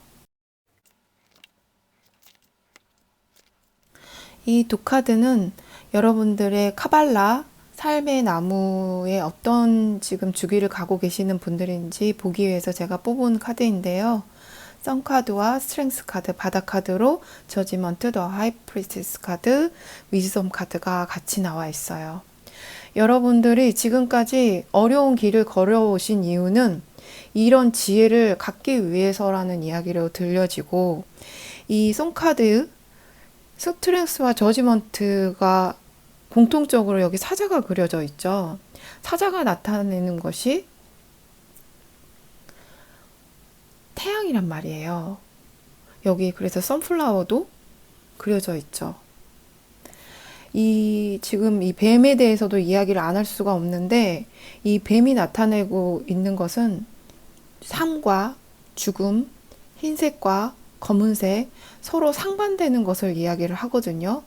이 두 카드는 여러분들의 카발라, 삶의 나무에 어떤 지금 주기를 가고 계시는 분들인지 보기 위해서 제가 뽑은 카드인데요. 선 카드와 스트렝스 카드, 바닥 카드로 저지먼트, 더 하이 프리스티스 카드, 위즈덤 카드가 같이 나와 있어요. 여러분들이 지금까지 어려운 길을 걸어오신 이유는 이런 지혜를 갖기 위해서라는 이야기로 들려지고 이 손카드, 스트렝스와 저지먼트가 공통적으로 여기 사자가 그려져 있죠. 사자가 나타내는 것이 태양이란 말이에요. 여기 그래서 선플라워도 그려져 있죠. 지금 이 뱀에 대해서도 이야기를 안 할 수가 없는데 이 뱀이 나타내고 있는 것은 삶과 죽음, 흰색과 검은색 서로 상반되는 것을 이야기를 하거든요.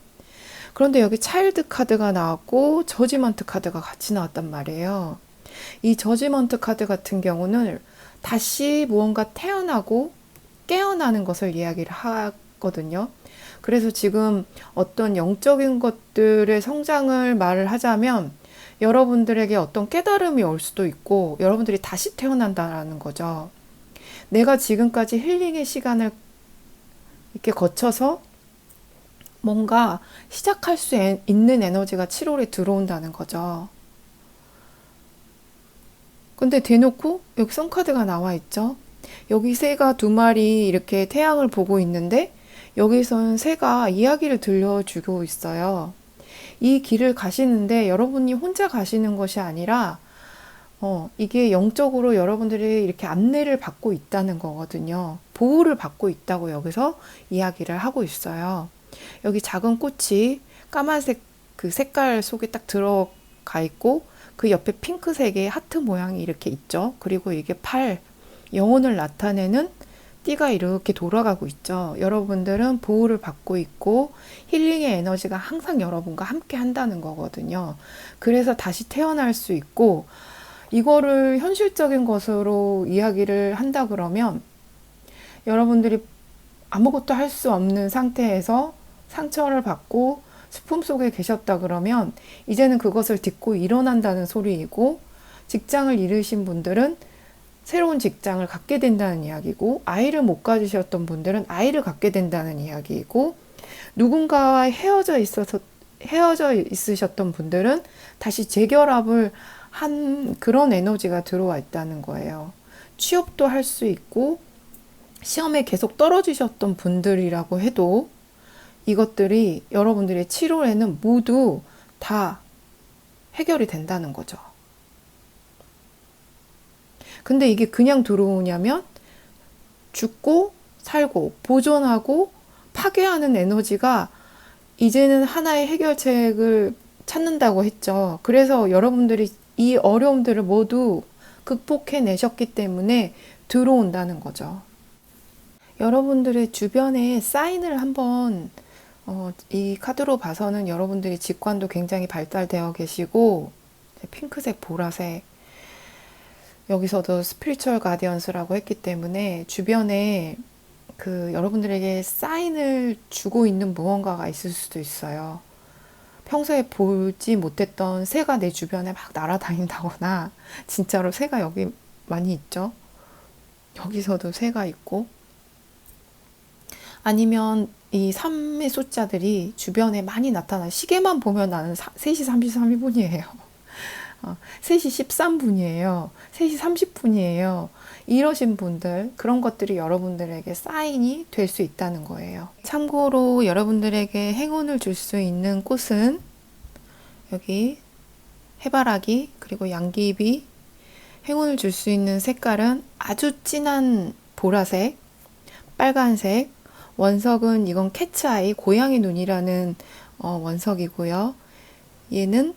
그런데 여기 차일드 카드가 나왔고 저지먼트 카드가 같이 나왔단 말이에요. 이 저지먼트 카드 같은 경우는 다시 무언가 태어나고 깨어나는 것을 이야기를 하거든요. 그래서 지금 어떤 영적인 것들의 성장을 말을 하자면 여러분들에게 어떤 깨달음이 올 수도 있고 여러분들이 다시 태어난다라는 거죠. 내가 지금까지 힐링의 시간을 이렇게 거쳐서 뭔가 시작할 수 있는 에너지가 7월에 들어온다는 거죠. 근데 대놓고 여기 선카드가 나와 있죠. 여기 새가 2마리 이렇게 태양을 보고 있는데 여기서는 새가 이야기를 들려주고 있어요. 이 길을 가시는데 여러분이 혼자 가시는 것이 아니라 이게 영적으로 여러분들이 이렇게 안내를 받고 있다는 거거든요. 보호를 받고 있다고 여기서 이야기를 하고 있어요. 여기 작은 꽃이 까만색 그 색깔 속에 딱 들어가 있고 그 옆에 핑크색의 하트 모양이 이렇게 있죠. 그리고 이게 영혼을 나타내는 띠가 이렇게 돌아가고 있죠. 여러분들은 보호를 받고 있고 힐링의 에너지가 항상 여러분과 함께 한다는 거거든요. 그래서 다시 태어날 수 있고 이거를 현실적인 것으로 이야기를 한다 그러면 여러분들이 아무것도 할 수 없는 상태에서 상처를 받고 슬픔 속에 계셨다 그러면 이제는 그것을 딛고 일어난다는 소리이고 직장을 잃으신 분들은 새로운 직장을 갖게 된다는 이야기고 아이를 못 가지셨던 분들은 아이를 갖게 된다는 이야기이고 누군가와 헤어져 있으셨던 분들은 다시 재결합을 한 그런 에너지가 들어와 있다는 거예요. 취업도 할 수 있고 시험에 계속 떨어지셨던 분들이라고 해도 이것들이 여러분들의 7월에는 모두 다 해결이 된다는 거죠. 근데 이게 그냥 들어오냐면 죽고 살고 보존하고 파괴하는 에너지가 이제는 하나의 해결책을 찾는다고 했죠. 그래서 여러분들이 이 어려움들을 모두 극복해 내셨기 때문에 들어온다는 거죠. 여러분들의 주변에 사인을 한번 이 카드로 봐서는 여러분들이 직관도 굉장히 발달되어 계시고 핑크색, 보라색 여기서도 스피리추얼 가디언스라고 했기 때문에 주변에 그 여러분들에게 사인을 주고 있는 무언가가 있을 수도 있어요. 평소에 보지 못했던 새가 내 주변에 막 날아다닌다거나 진짜로 새가 여기 많이 있죠. 여기서도 새가 있고 아니면 이 3의 숫자들이 주변에 많이 나타나요. 시계만 보면 나는 3시 33분이에요. 3시 13분이에요. 3시 30분이에요. 이러신 분들, 그런 것들이 여러분들에게 사인이 될 수 있다는 거예요. 참고로 여러분들에게 행운을 줄 수 있는 꽃은 여기 해바라기, 그리고 양귀비, 행운을 줄 수 있는 색깔은 아주 진한 보라색, 빨간색, 원석은 이건 캐츠아이, 고양이 눈이라는 원석이고요. 얘는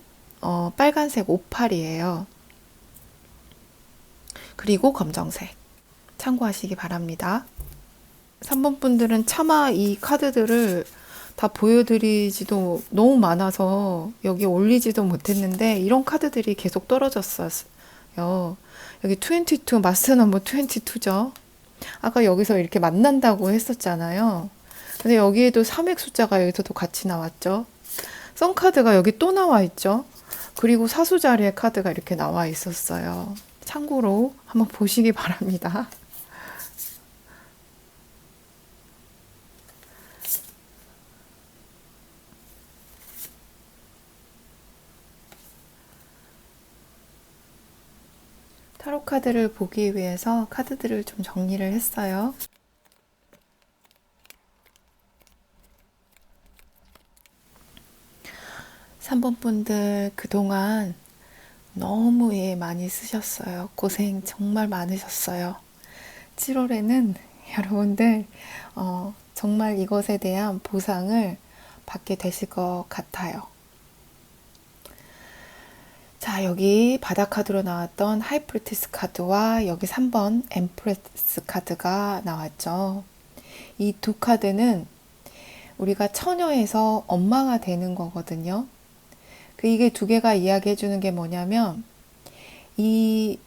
빨간색 오팔이에요. 그리고 검정색 참고하시기 바랍니다. 3번 분들은 차마 이 카드들을 다 보여드리지도 너무 많아서 여기 올리지도 못했는데 이런 카드들이 계속 떨어졌어요. 여기 22 마스터 넘버 22죠. 아까 여기서 이렇게 만난다고 했었잖아요. 근데 여기에도 3획 숫자가 여기서도 같이 나왔죠. 썬카드가 여기 또 나와 있죠. 그리고 사수 자리에 카드가 이렇게 나와 있었어요. 참고로 한번 보시기 바랍니다. 타로 카드를 보기 위해서 카드들을 좀 정리를 했어요. 삼 번 분들 그동안 너무 많이 쓰셨어요. 고생 정말 많으셨어요. 7월에는 여러분들 정말 이것에 대한 보상을 받게 되실 것 같아요. 자, 여기 바닥 카드로 나왔던 하이프리티스 카드와 여기 3번 엠프레스 카드가 나왔죠. 이 두 카드는 우리가 처녀에서 엄마가 되는 거거든요. 이게 두 개가 이야기해 주는 게 뭐냐면 이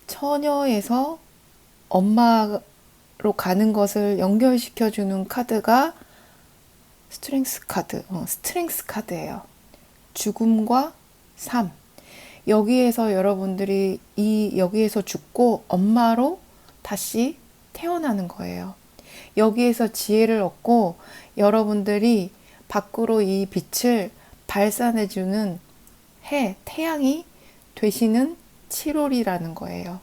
처녀에서 엄마로 가는 것을 연결시켜 주는 카드가 스트렝스 카드, 스트렝스 카드예요. 죽음과 삶. 여기에서 여러분들이 여기에서 죽고 엄마로 다시 태어나는 거예요. 여기에서 지혜를 얻고 여러분들이 밖으로 이 빛을 발산해주는 태양이 되시는 7월이라는 거예요.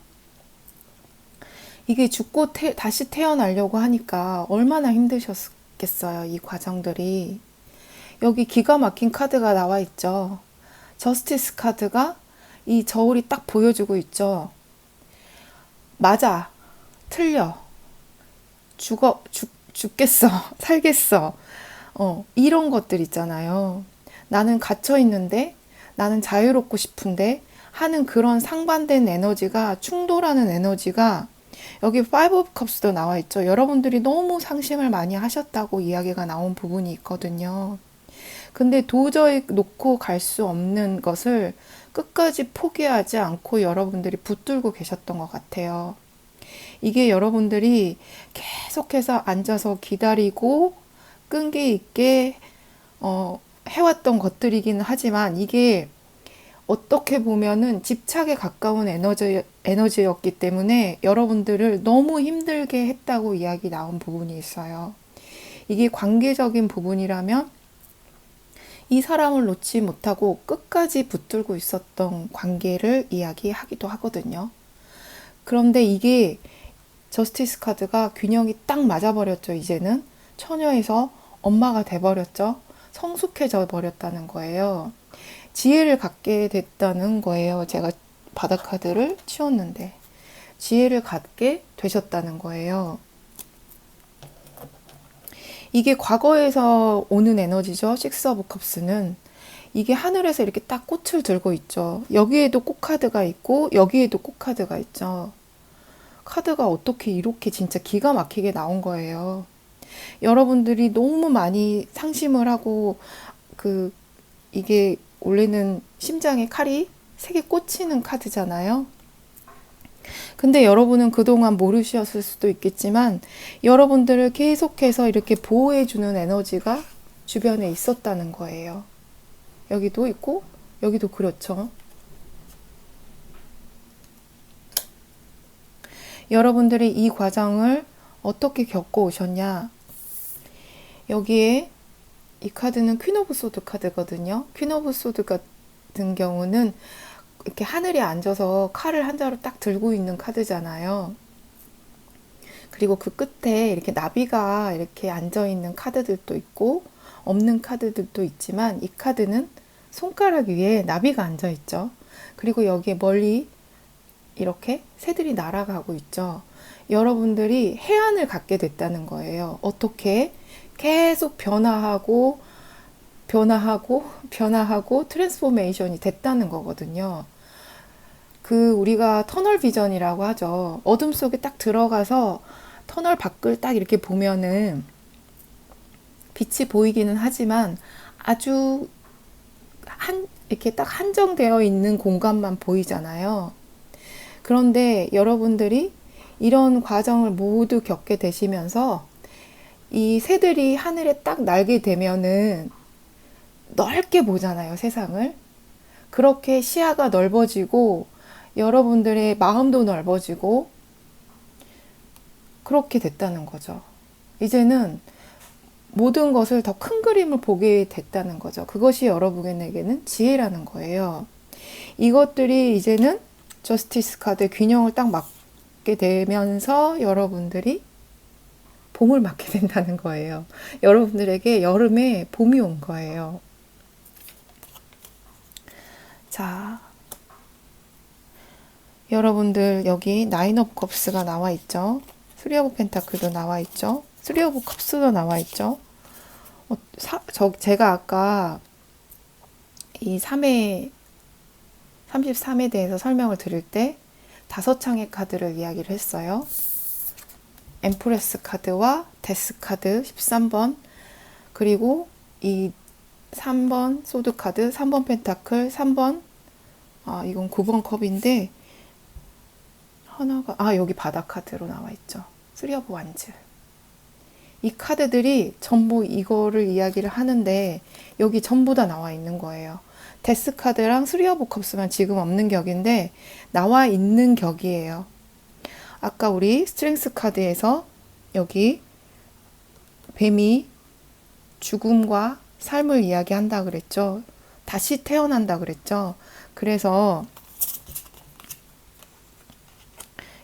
이게 죽고 다시 태어나려고 하니까 얼마나 힘드셨겠어요, 이 과정들이. 여기 기가 막힌 카드가 나와 있죠. 저스티스 카드가 이 저울이 딱 보여주고 있죠. 맞아, 틀려, 죽겠어, 살겠어. 이런 것들 있잖아요. 나는 갇혀 있는데, 나는 자유롭고 싶은데 하는 그런 상반된 에너지가, 충돌하는 에너지가 여기 5 of Cups도 나와 있죠. 여러분들이 너무 상심을 많이 하셨다고 이야기가 나온 부분이 있거든요. 근데 도저히 놓고 갈 수 없는 것을 끝까지 포기하지 않고 여러분들이 붙들고 계셨던 것 같아요. 이게 여러분들이 계속해서 앉아서 기다리고 끈기 있게 해왔던 것들이기는 하지만 이게 어떻게 보면은 집착에 가까운 에너지였기 때문에 여러분들을 너무 힘들게 했다고 이야기 나온 부분이 있어요. 이게 관계적인 부분이라면 이 사람을 놓지 못하고 끝까지 붙들고 있었던 관계를 이야기하기도 하거든요. 그런데 이게 저스티스 카드가 균형이 딱 맞아버렸죠. 이제는 처녀에서 엄마가 돼버렸죠. 성숙해져 버렸다는 거예요. 지혜를 갖게 됐다는 거예요. 제가 바닥 카드를 치웠는데. 지혜를 갖게 되셨다는 거예요. 이게 과거에서 오는 에너지죠. 식스 오브 컵스는. 이게 하늘에서 이렇게 딱 꽃을 들고 있죠. 여기에도 꽃카드가 있고 여기에도 꽃카드가 있죠. 카드가 어떻게 이렇게 진짜 기가 막히게 나온 거예요. 여러분들이 너무 많이 상심을 하고 이게 원래는 심장에 칼이 3개 꽂히는 카드잖아요. 근데 여러분은 그동안 모르셨을 수도 있겠지만 여러분들을 계속해서 이렇게 보호해주는 에너지가 주변에 있었다는 거예요. 여기도 있고 여기도 그렇죠. 여러분들이 이 과정을 어떻게 겪어 오셨냐? 여기에 이 카드는 퀸 오브 소드 카드거든요. 퀸 오브 소드 같은 경우는 이렇게 하늘에 앉아서 칼을 한 자루 딱 들고 있는 카드잖아요. 그리고 그 끝에 이렇게 나비가 이렇게 앉아 있는 카드들도 있고 없는 카드들도 있지만 이 카드는 손가락 위에 나비가 앉아 있죠. 그리고 여기에 멀리 이렇게 새들이 날아가고 있죠. 여러분들이 해안을 갖게 됐다는 거예요. 어떻게? 계속 변화하고 트랜스포메이션이 됐다는 거거든요. 우리가 터널 비전이라고 하죠. 어둠 속에 딱 들어가서 터널 밖을 딱 이렇게 보면은 빛이 보이기는 하지만 아주 이렇게 딱 한정되어 있는 공간만 보이잖아요. 그런데 여러분들이 이런 과정을 모두 겪게 되시면서 이 새들이 하늘에 딱 날게 되면은 넓게 보잖아요, 세상을. 그렇게 시야가 넓어지고 여러분들의 마음도 넓어지고 그렇게 됐다는 거죠. 이제는 모든 것을 더 큰 그림을 보게 됐다는 거죠. 그것이 여러분에게는 지혜라는 거예요. 이것들이 이제는 저스티스 카드의 균형을 딱 맞게 되면서 여러분들이 봄을 맞게 된다는 거예요. 여러분들에게 여름에 봄이 온 거예요. 자, 여러분들 여기 나인 오브 컵스가 나와 있죠. 3 오브 펜타클도 나와 있죠. 3 오브 컵스도 나와 있죠. 제가 아까 이 33에 대해서 설명을 드릴 때 5장의 카드를 이야기를 했어요. 엠프레스 카드와 데스 카드 13번, 그리고 이 3번 소드 카드, 3번 펜타클, 3번, 이건 9번 컵인데 하나가 여기 바다 카드로 나와 있죠. 3 오브 완즈. 이 카드들이 전부 이거를 이야기를 하는데 여기 전부 다 나와 있는 거예요. 데스 카드랑 3 오브 컵스만 지금 없는 격인데 나와 있는 격이에요. 아까 우리 스트렝스 카드에서 여기 뱀이 죽음과 삶을 이야기한다 그랬죠. 다시 태어난다 그랬죠. 그래서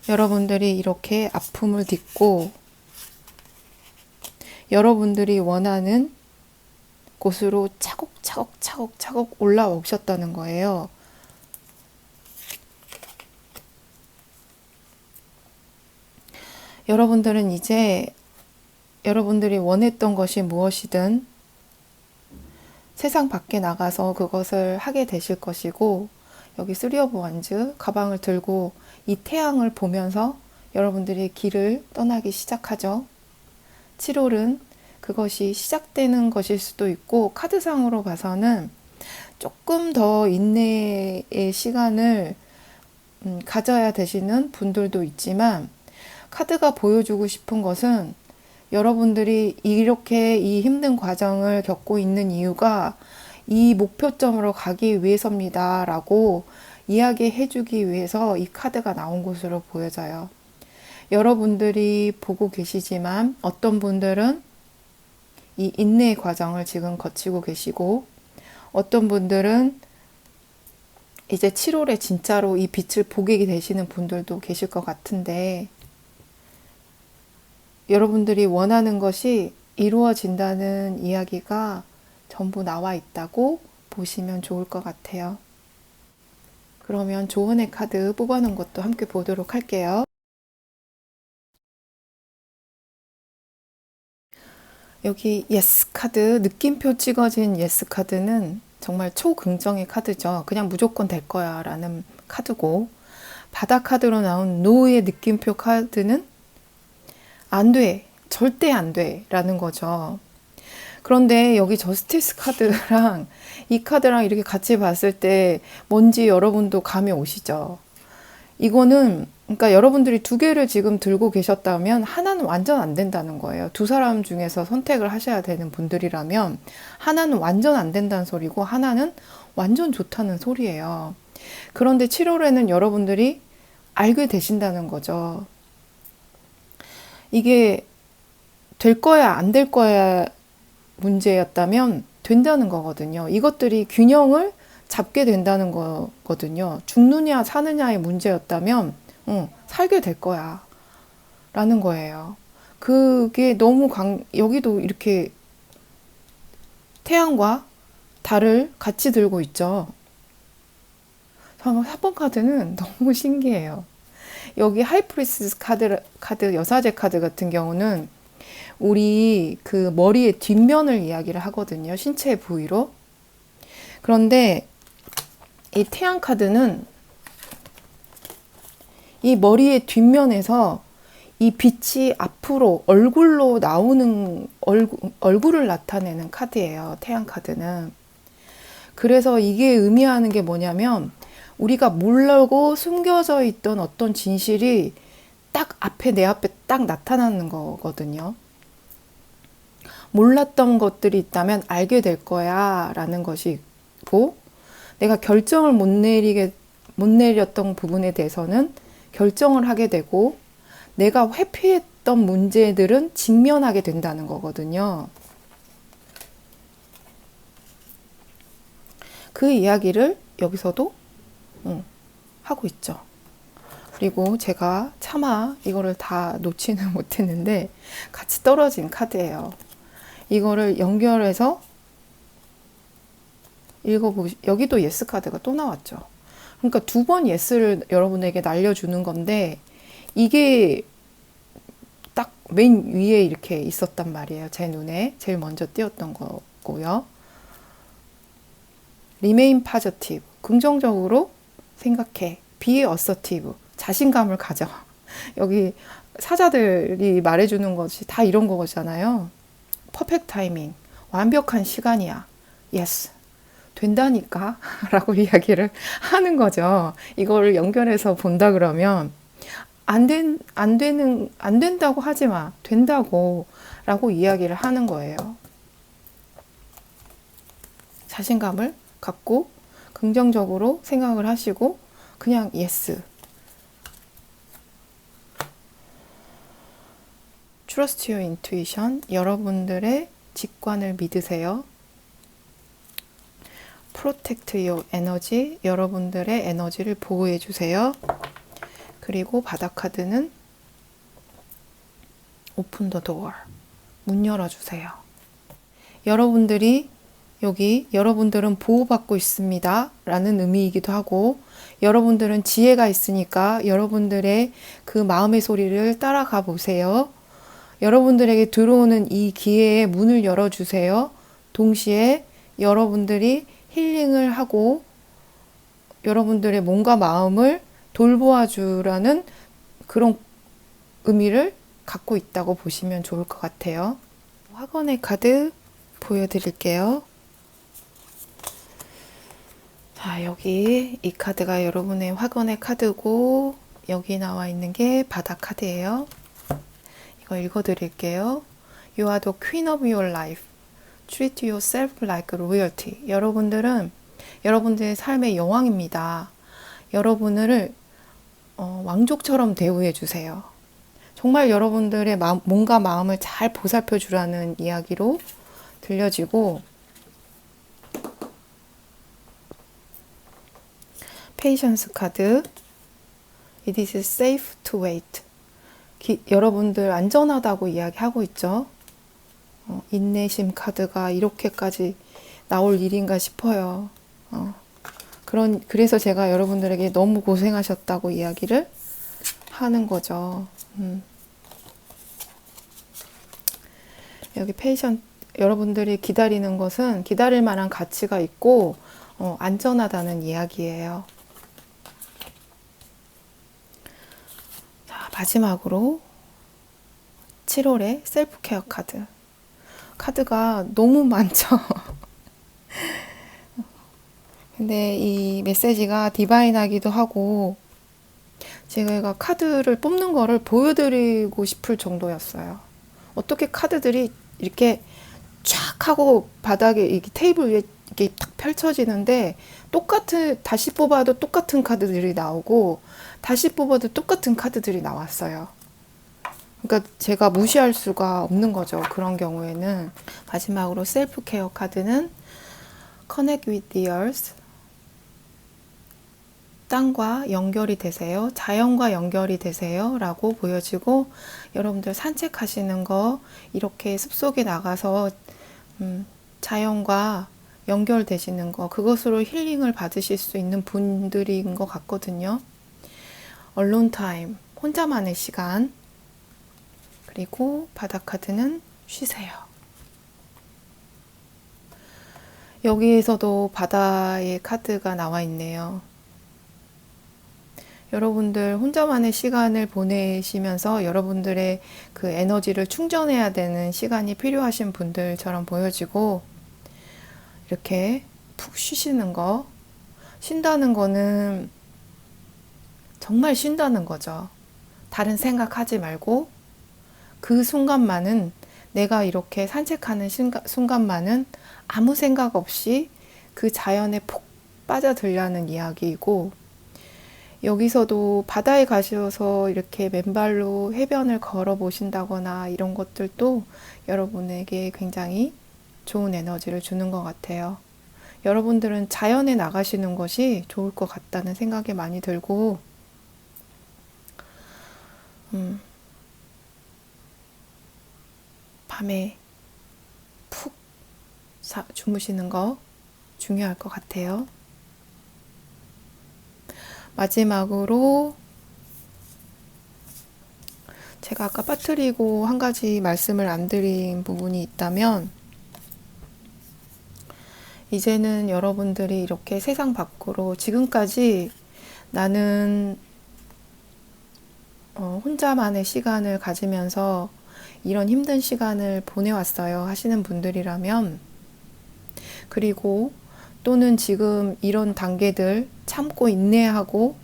여러분들이 이렇게 아픔을 딛고 여러분들이 원하는 곳으로 차곡차곡 올라오셨다는 거예요. 여러분들은 이제 여러분들이 원했던 것이 무엇이든 세상 밖에 나가서 그것을 하게 되실 것이고, 여기 3 오브 완즈 가방을 들고 이 태양을 보면서 여러분들이 길을 떠나기 시작하죠. 7홀은 그것이 시작되는 것일 수도 있고, 카드상으로 봐서는 조금 더 인내의 시간을 가져야 되시는 분들도 있지만, 카드가 보여주고 싶은 것은 여러분들이 이렇게 이 힘든 과정을 겪고 있는 이유가 이 목표점으로 가기 위해서입니다 라고 이야기해 주기 위해서 이 카드가 나온 것으로 보여져요. 여러분들이 보고 계시지만 어떤 분들은 이 인내의 과정을 지금 거치고 계시고, 어떤 분들은 이제 7월에 진짜로 이 빛을 보게 되시는 분들도 계실 것 같은데, 여러분들이 원하는 것이 이루어진다는 이야기가 전부 나와 있다고 보시면 좋을 것 같아요. 그러면 조언의 카드 뽑아놓은 것도 함께 보도록 할게요. 여기 예스 카드, 느낌표 찍어진 예스 카드는 정말 초긍정의 카드죠. 그냥 무조건 될 거야 라는 카드고, 바다 카드로 나온 노의 느낌표 카드는 안 돼, 절대 안 돼 라는 거죠. 그런데 여기 저스티스 카드랑 이 카드랑 이렇게 같이 봤을 때 뭔지 여러분도 감이 오시죠? 이거는 그러니까 여러분들이 두 개를 지금 들고 계셨다면 하나는 완전 안 된다는 거예요. 두 사람 중에서 선택을 하셔야 되는 분들이라면 하나는 완전 안 된다는 소리고 하나는 완전 좋다는 소리예요. 그런데 7월에는 여러분들이 알게 되신다는 거죠. 이게 될 거야, 안 될 거야 문제였다면 된다는 거거든요. 이것들이 균형을 잡게 된다는 거거든요. 죽느냐 사느냐의 문제였다면 살게 될 거야 라는 거예요. 그게 너무 여기도 이렇게 태양과 달을 같이 들고 있죠. 4번 카드는 너무 신기해요. 여기 하이프리스스 카드 여사제 카드 같은 경우는 우리 그 머리의 뒷면을 이야기를 하거든요. 신체 부위로. 그런데 이 태양 카드는 이 머리의 뒷면에서 이 빛이 앞으로 얼굴로 나오는 얼굴을 나타내는 카드예요. 태양 카드는. 그래서 이게 의미하는 게 뭐냐면 우리가 모르고 숨겨져 있던 어떤 진실이 딱 내 앞에 딱 나타나는 거거든요. 몰랐던 것들이 있다면 알게 될 거야 라는 것이고, 내가 결정을 못 내렸던 부분에 대해서는 결정을 하게 되고, 내가 회피했던 문제들은 직면하게 된다는 거거든요. 그 이야기를 여기서도 하고 있죠. 그리고 제가 차마 이거를 다 놓지는 못했는데 같이 떨어진 카드예요. 이거를 연결해서 여기도 예스 카드가 또 나왔죠. 그러니까 두 번 예스를 여러분에게 날려주는 건데 이게 딱 맨 위에 이렇게 있었단 말이에요. 제 눈에 제일 먼저 띄었던 거고요. Remain positive, 긍정적으로 생각해. Be assertive, 자신감을 가져. 여기 사자들이 말해주는 것이 다 이런 거잖아요. 퍼펙트 타이밍, 완벽한 시간이야. Yes, 된다니까 라고 이야기를 하는 거죠. 이거를 연결해서 본다 그러면 안 된다고 하지 마. 된다고 라고 이야기를 하는 거예요. 자신감을 갖고 긍정적으로 생각을 하시고 그냥 yes. Trust your intuition. 여러분들의 직관을 믿으세요. Protect your energy. 여러분들의 에너지를 보호해 주세요. 그리고 바닥 카드는 Open the door. 문 열어주세요. 여러분들은 보호받고 있습니다 라는 의미이기도 하고, 여러분들은 지혜가 있으니까 여러분들의 그 마음의 소리를 따라가 보세요. 여러분들에게 들어오는 이 기회에 문을 열어주세요. 동시에 여러분들이 힐링을 하고 여러분들의 몸과 마음을 돌보아 주라는 그런 의미를 갖고 있다고 보시면 좋을 것 같아요. 화건의 카드 보여드릴게요. 자, 여기 이 카드가 여러분의 화건의 카드고, 여기 나와 있는 게 바다 카드예요. 이거 읽어드릴게요. You are the queen of your life. Treat yourself like royalty. 여러분들은 여러분들의 삶의 여왕입니다. 여러분을 왕족처럼 대우해 주세요. 정말 여러분들의 몸과 마음을 잘 보살펴 주라는 이야기로 들려지고, 페이션스 카드. It is safe to wait. 여러분들 안전하다고 이야기하고 있죠. 인내심 카드가 이렇게까지 나올 일인가 싶어요. 그래서 제가 여러분들에게 너무 고생하셨다고 이야기를 하는 거죠. 여기 여러분들이 기다리는 것은 기다릴 만한 가치가 있고, 안전하다는 이야기예요. 자, 마지막으로 7월의 셀프 케어 카드. 카드가 너무 많죠. 근데 이 메시지가 디바인하기도 하고, 제가 카드를 뽑는 거를 보여드리고 싶을 정도였어요. 어떻게 카드들이 이렇게 쫙 하고 바닥에 이렇게 테이블 위에 이렇게 딱 펼쳐지는데, 다시 뽑아도 똑같은 카드들이 나오고, 다시 뽑아도 똑같은 카드들이 나왔어요. 그러니까 제가 무시할 수가 없는 거죠. 그런 경우에는. 마지막으로 셀프 케어 카드는 Connect with the Earth. 땅과 연결이 되세요. 자연과 연결이 되세요. 라고 보여지고, 여러분들 산책하시는 거, 이렇게 숲속에 나가서 자연과 연결되시는 거, 그것으로 힐링을 받으실 수 있는 분들인 것 같거든요. Alone time, 혼자만의 시간. 그리고 바다 카드는 쉬세요. 여기에서도 바다의 카드가 나와 있네요. 여러분들 혼자만의 시간을 보내시면서 여러분들의 그 에너지를 충전해야 되는 시간이 필요하신 분들처럼 보여지고, 이렇게 푹 쉬시는 거, 쉰다는 거는 정말 쉰다는 거죠. 다른 생각하지 말고 그 순간만은, 내가 이렇게 산책하는 순간만은 아무 생각 없이 그 자연에 푹 빠져들려는 이야기이고, 여기서도 바다에 가셔서 이렇게 맨발로 해변을 걸어 보신다거나 이런 것들도 여러분에게 굉장히 좋은 에너지를 주는 것 같아요. 여러분들은 자연에 나가시는 것이 좋을 것 같다는 생각이 많이 들고, 밤에 푹 주무시는 거 중요할 것 같아요. 마지막으로 제가 아까 빠뜨리고 한 가지 말씀을 안 드린 부분이 있다면, 이제는 여러분들이 이렇게 세상 밖으로, 지금까지 나는 혼자만의 시간을 가지면서 이런 힘든 시간을 보내왔어요 하시는 분들이라면, 그리고 또는 지금 이런 단계들 참고 인내하고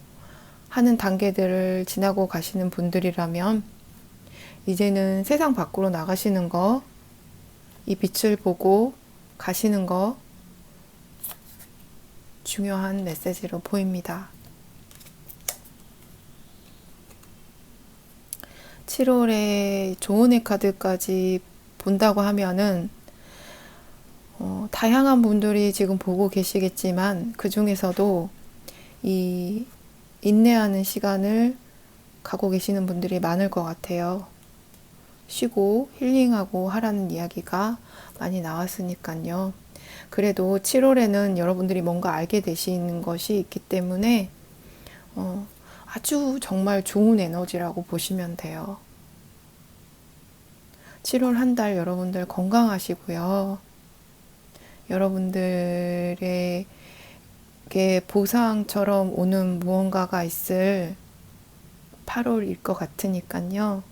하는 단계들을 지나고 가시는 분들이라면, 이제는 세상 밖으로 나가시는 거, 이 빛을 보고 가시는 거 중요한 메시지로 보입니다. 7월에 조언의 카드까지 본다고 하면은 다양한 분들이 지금 보고 계시겠지만, 그 중에서도 이 인내하는 시간을 가고 계시는 분들이 많을 것 같아요. 쉬고 힐링하고 하라는 이야기가 많이 나왔으니까요. 그래도 7월에는 여러분들이 뭔가 알게 되시는 것이 있기 때문에 아주 정말 좋은 에너지라고 보시면 돼요. 7월 한 달 여러분들 건강하시고요. 여러분들에게 보상처럼 오는 무언가가 있을 8월일 것 같으니까요.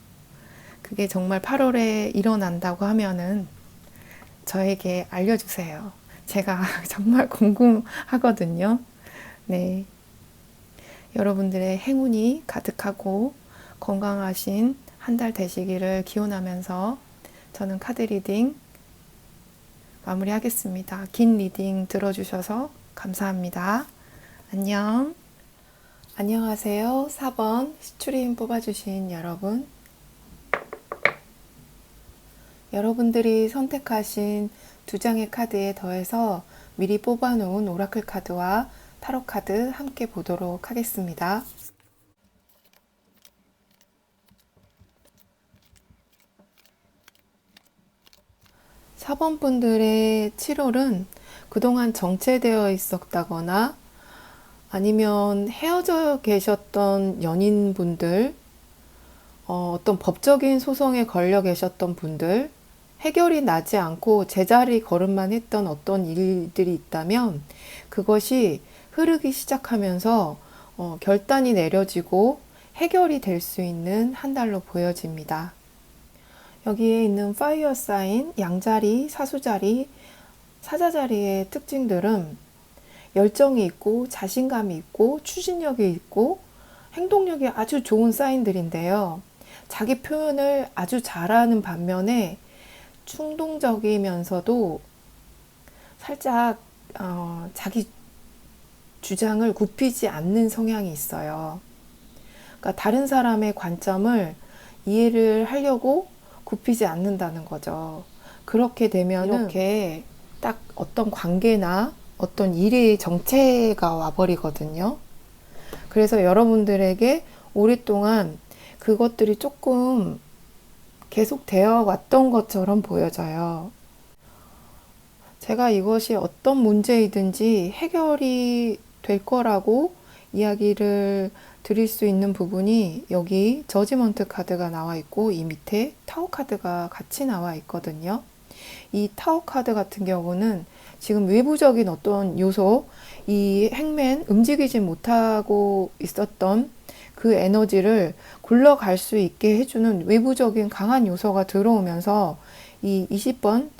그게 정말 8월에 일어난다고 하면은 저에게 알려주세요. 제가 정말 궁금하거든요. 네. 여러분들의 행운이 가득하고 건강하신 한 달 되시기를 기원하면서 저는 카드 리딩 마무리하겠습니다. 긴 리딩 들어주셔서 감사합니다. 안녕. 안녕하세요. 4번 시추림 뽑아주신 여러분. 여러분들이 선택하신 두 장의 카드에 더해서 미리 뽑아놓은 오라클 카드와 타로 카드 함께 보도록 하겠습니다. 4번 분들의 7월은 그동안 정체되어 있었다거나 아니면 헤어져 계셨던 연인분들, 어떤 법적인 소송에 걸려 계셨던 분들, 해결이 나지 않고 제자리 걸음만 했던 어떤 일들이 있다면 그것이 흐르기 시작하면서 결단이 내려지고 해결이 될 수 있는 한 달로 보여집니다. 여기에 있는 파이어 사인, 양자리, 사수자리, 사자자리의 특징들은 열정이 있고 자신감이 있고 추진력이 있고 행동력이 아주 좋은 사인들인데요. 자기 표현을 아주 잘하는 반면에 충동적이면서도 살짝 자기 주장을 굽히지 않는 성향이 있어요. 그러니까 다른 사람의 관점을 이해를 하려고 굽히지 않는다는 거죠. 그렇게 되면 이렇게 딱 어떤 관계나 어떤 일의 정체가 와버리거든요. 그래서 여러분들에게 오랫동안 그것들이 조금 계속 되어 왔던 것처럼 보여져요. 제가 이것이 어떤 문제이든지 해결이 될 거라고 이야기를 드릴 수 있는 부분이 여기 저지먼트 카드가 나와 있고 이 밑에 타워 카드가 같이 나와 있거든요. 이 타워 카드 같은 경우는 지금 외부적인 어떤 요소, 이 행맨 움직이지 못하고 있었던 그 에너지를 굴러갈 수 있게 해주는 외부적인 강한 요소가 들어오면서 이 20번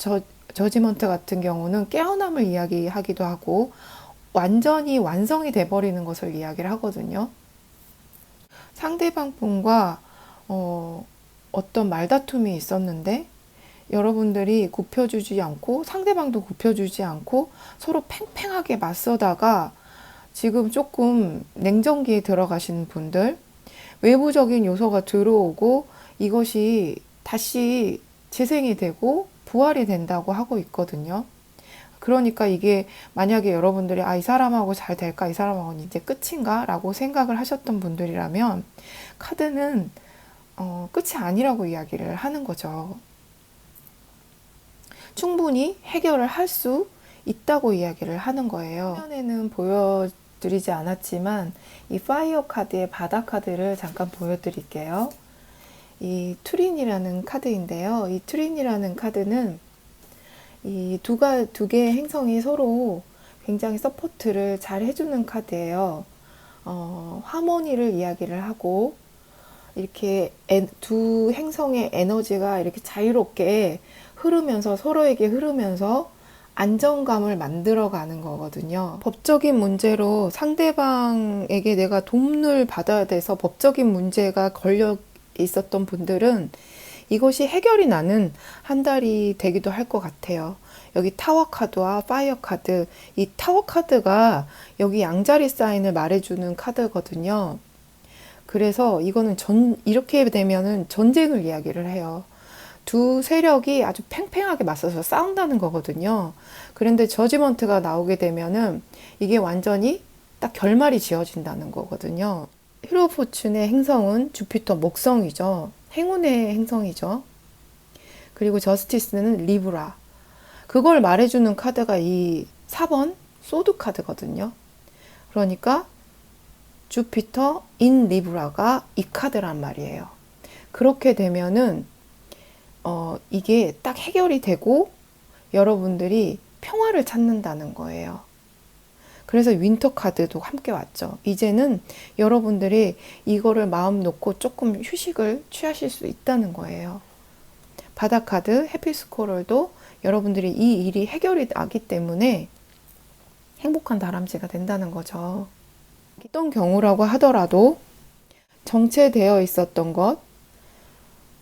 저지먼트 같은 경우는 깨어남을 이야기하기도 하고 완전히 완성이 돼버리는 것을 이야기를 하거든요. 상대방 분과 어떤 말다툼이 있었는데 여러분들이 굽혀주지 않고 상대방도 굽혀주지 않고 서로 팽팽하게 맞서다가 지금 조금 냉정기에 들어가신 분들, 외부적인 요소가 들어오고 이것이 다시 재생이 되고 부활이 된다고 하고 있거든요. 그러니까 이게 만약에 여러분들이 이 사람하고 잘 될까? 이 사람하고는 이제 끝인가? 라고 생각을 하셨던 분들이라면 카드는 끝이 아니라고 이야기를 하는 거죠. 충분히 해결을 할 수 있다고 이야기를 하는 거예요. 화면에는 보여드리지 않았지만 이 파이어 카드의 바닥 카드를 잠깐 보여드릴게요. 이 투린이라는 카드인데요. 이 투린이라는 카드는 이 두 개의 행성이 서로 굉장히 서포트를 잘 해주는 카드예요. 하모니를 이야기를 하고 이렇게 두 행성의 에너지가 이렇게 자유롭게 흐르면서 서로에게 흐르면서 안정감을 만들어가는 거거든요. 법적인 문제로 상대방에게 내가 도움을 받아야 돼서 법적인 문제가 걸려 있었던 분들은 이것이 해결이 나는 한 달이 되기도 할 것 같아요. 여기 타워 카드와 파이어 카드, 이 타워 카드가 여기 양자리 사인을 말해주는 카드거든요. 그래서 이거는 이렇게 되면은 전쟁을 이야기를 해요. 두 세력이 아주 팽팽하게 맞서서 싸운다는 거거든요. 그런데 저지먼트가 나오게 되면은 이게 완전히 딱 결말이 지어진다는 거거든요. 히로 포춘의 행성은 주피터 목성이죠. 행운의 행성이죠. 그리고 저스티스는 리브라. 그걸 말해주는 카드가 이 4번 소드 카드거든요. 그러니까 주피터 인 리브라가 이 카드란 말이에요. 그렇게 되면은 이게 딱 해결이 되고 여러분들이 평화를 찾는다는 거예요. 그래서 윈터 카드도 함께 왔죠. 이제는 여러분들이 이거를 마음 놓고 조금 휴식을 취하실 수 있다는 거예요. 바다 카드, 해피 스코럴도 여러분들이 이 일이 해결이 나기 때문에 행복한 다람쥐가 된다는 거죠. 어떤 경우라고 하더라도 정체되어 있었던 것,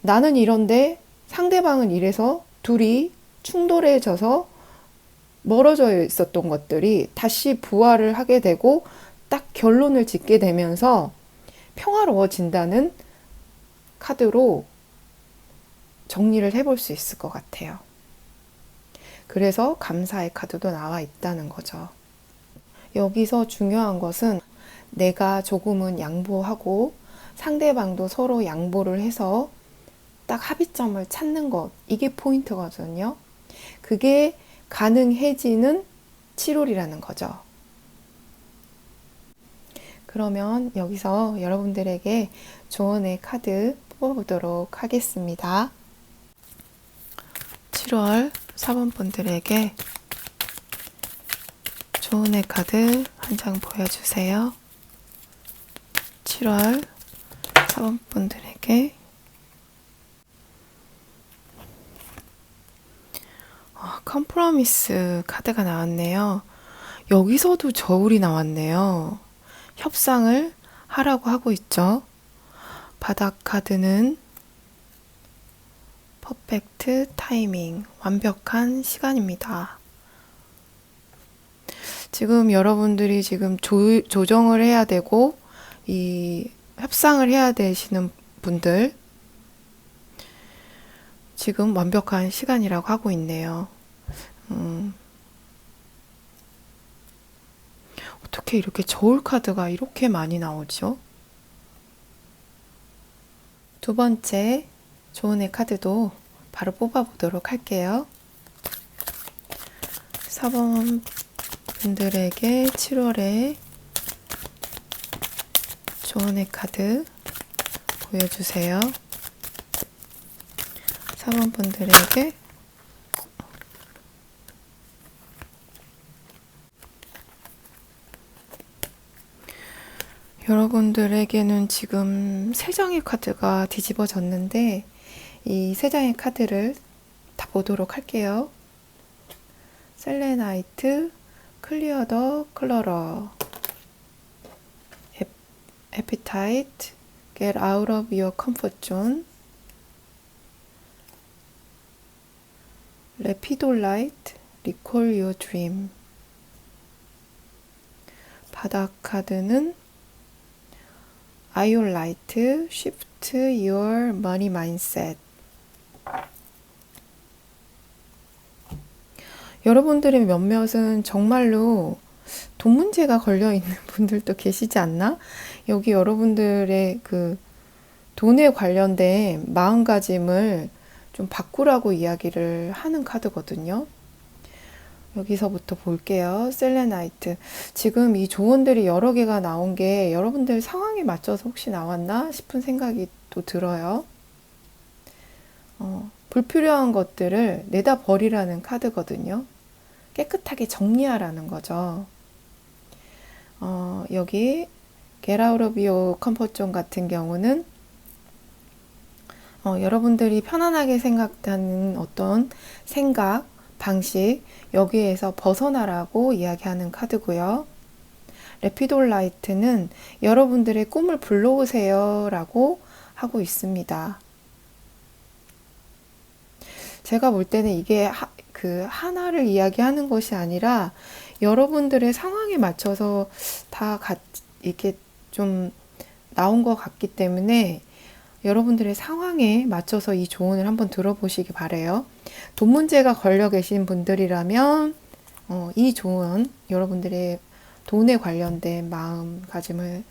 나는 이런데 상대방은 이래서 둘이 충돌해져서 멀어져 있었던 것들이 다시 부활을 하게 되고 딱 결론을 짓게 되면서 평화로워진다는 카드로 정리를 해볼 수 있을 것 같아요. 그래서 감사의 카드도 나와 있다는 거죠. 여기서 중요한 것은 내가 조금은 양보하고 상대방도 서로 양보를 해서 딱 합의점을 찾는 것, 이게 포인트거든요. 그게 가능해지는 7월이라는 거죠. 그러면 여기서 여러분들에게 조언의 카드 뽑아보도록 하겠습니다. 7월 4번 분들에게 조언의 카드 한 장 보여주세요. 7월 4번 분들에게 컴프로미스 카드가 나왔네요. 여기서도 저울이 나왔네요. 협상을 하라고 하고 있죠. 바닥 카드는 퍼펙트 타이밍, 완벽한 시간입니다. 지금 여러분들이 지금 조정을 해야 되고 이 협상을 해야 되시는 분들 지금 완벽한 시간이라고 하고 있네요. 어떻게 이렇게 저울 카드가 이렇게 많이 나오죠? 두 번째 조언의 카드도 바로 뽑아보도록 할게요. 4번 분들에게 7월에 조언의 카드 보여주세요. 4번 분들에게 여러분들에게는 지금 3장의 카드가 뒤집어졌는데 이 3장의 카드를 다 보도록 할게요. 셀레나이트, 클리어 더 클러러, 에피타이트, get out of your comfort zone, 레피돌라이트, recall your dream. 바닥 카드는 아이올라이트, shift your money mindset. 여러분들의 몇몇은 정말로 돈 문제가 걸려 있는 분들도 계시지 않나? 여기 여러분들의 그 돈에 관련된 마음가짐을 좀 바꾸라고 이야기를 하는 카드거든요. 여기서부터 볼게요. 셀레나이트. 지금 이 조언들이 여러 개가 나온 게 여러분들 상황에 맞춰서 혹시 나왔나 싶은 생각이 또 들어요. 불필요한 것들을 내다 버리라는 카드거든요. 깨끗하게 정리하라는 거죠. 여기 get out of your comfort zone 같은 경우는 여러분들이 편안하게 생각하는 어떤 생각, 방식, 여기에서 벗어나라고 이야기하는 카드고요. 레피돌라이트는 여러분들의 꿈을 불러오세요 라고 하고 있습니다. 제가 볼 때는 이게 하나를 이야기하는 것이 아니라 여러분들의 상황에 맞춰서 다 이렇게 좀 나온 것 같기 때문에 여러분들의 상황에 맞춰서 이 조언을 한번 들어보시기 바래요. 돈 문제가 걸려 계신 분들이라면 이 조언, 여러분들의 돈에 관련된 마음가짐을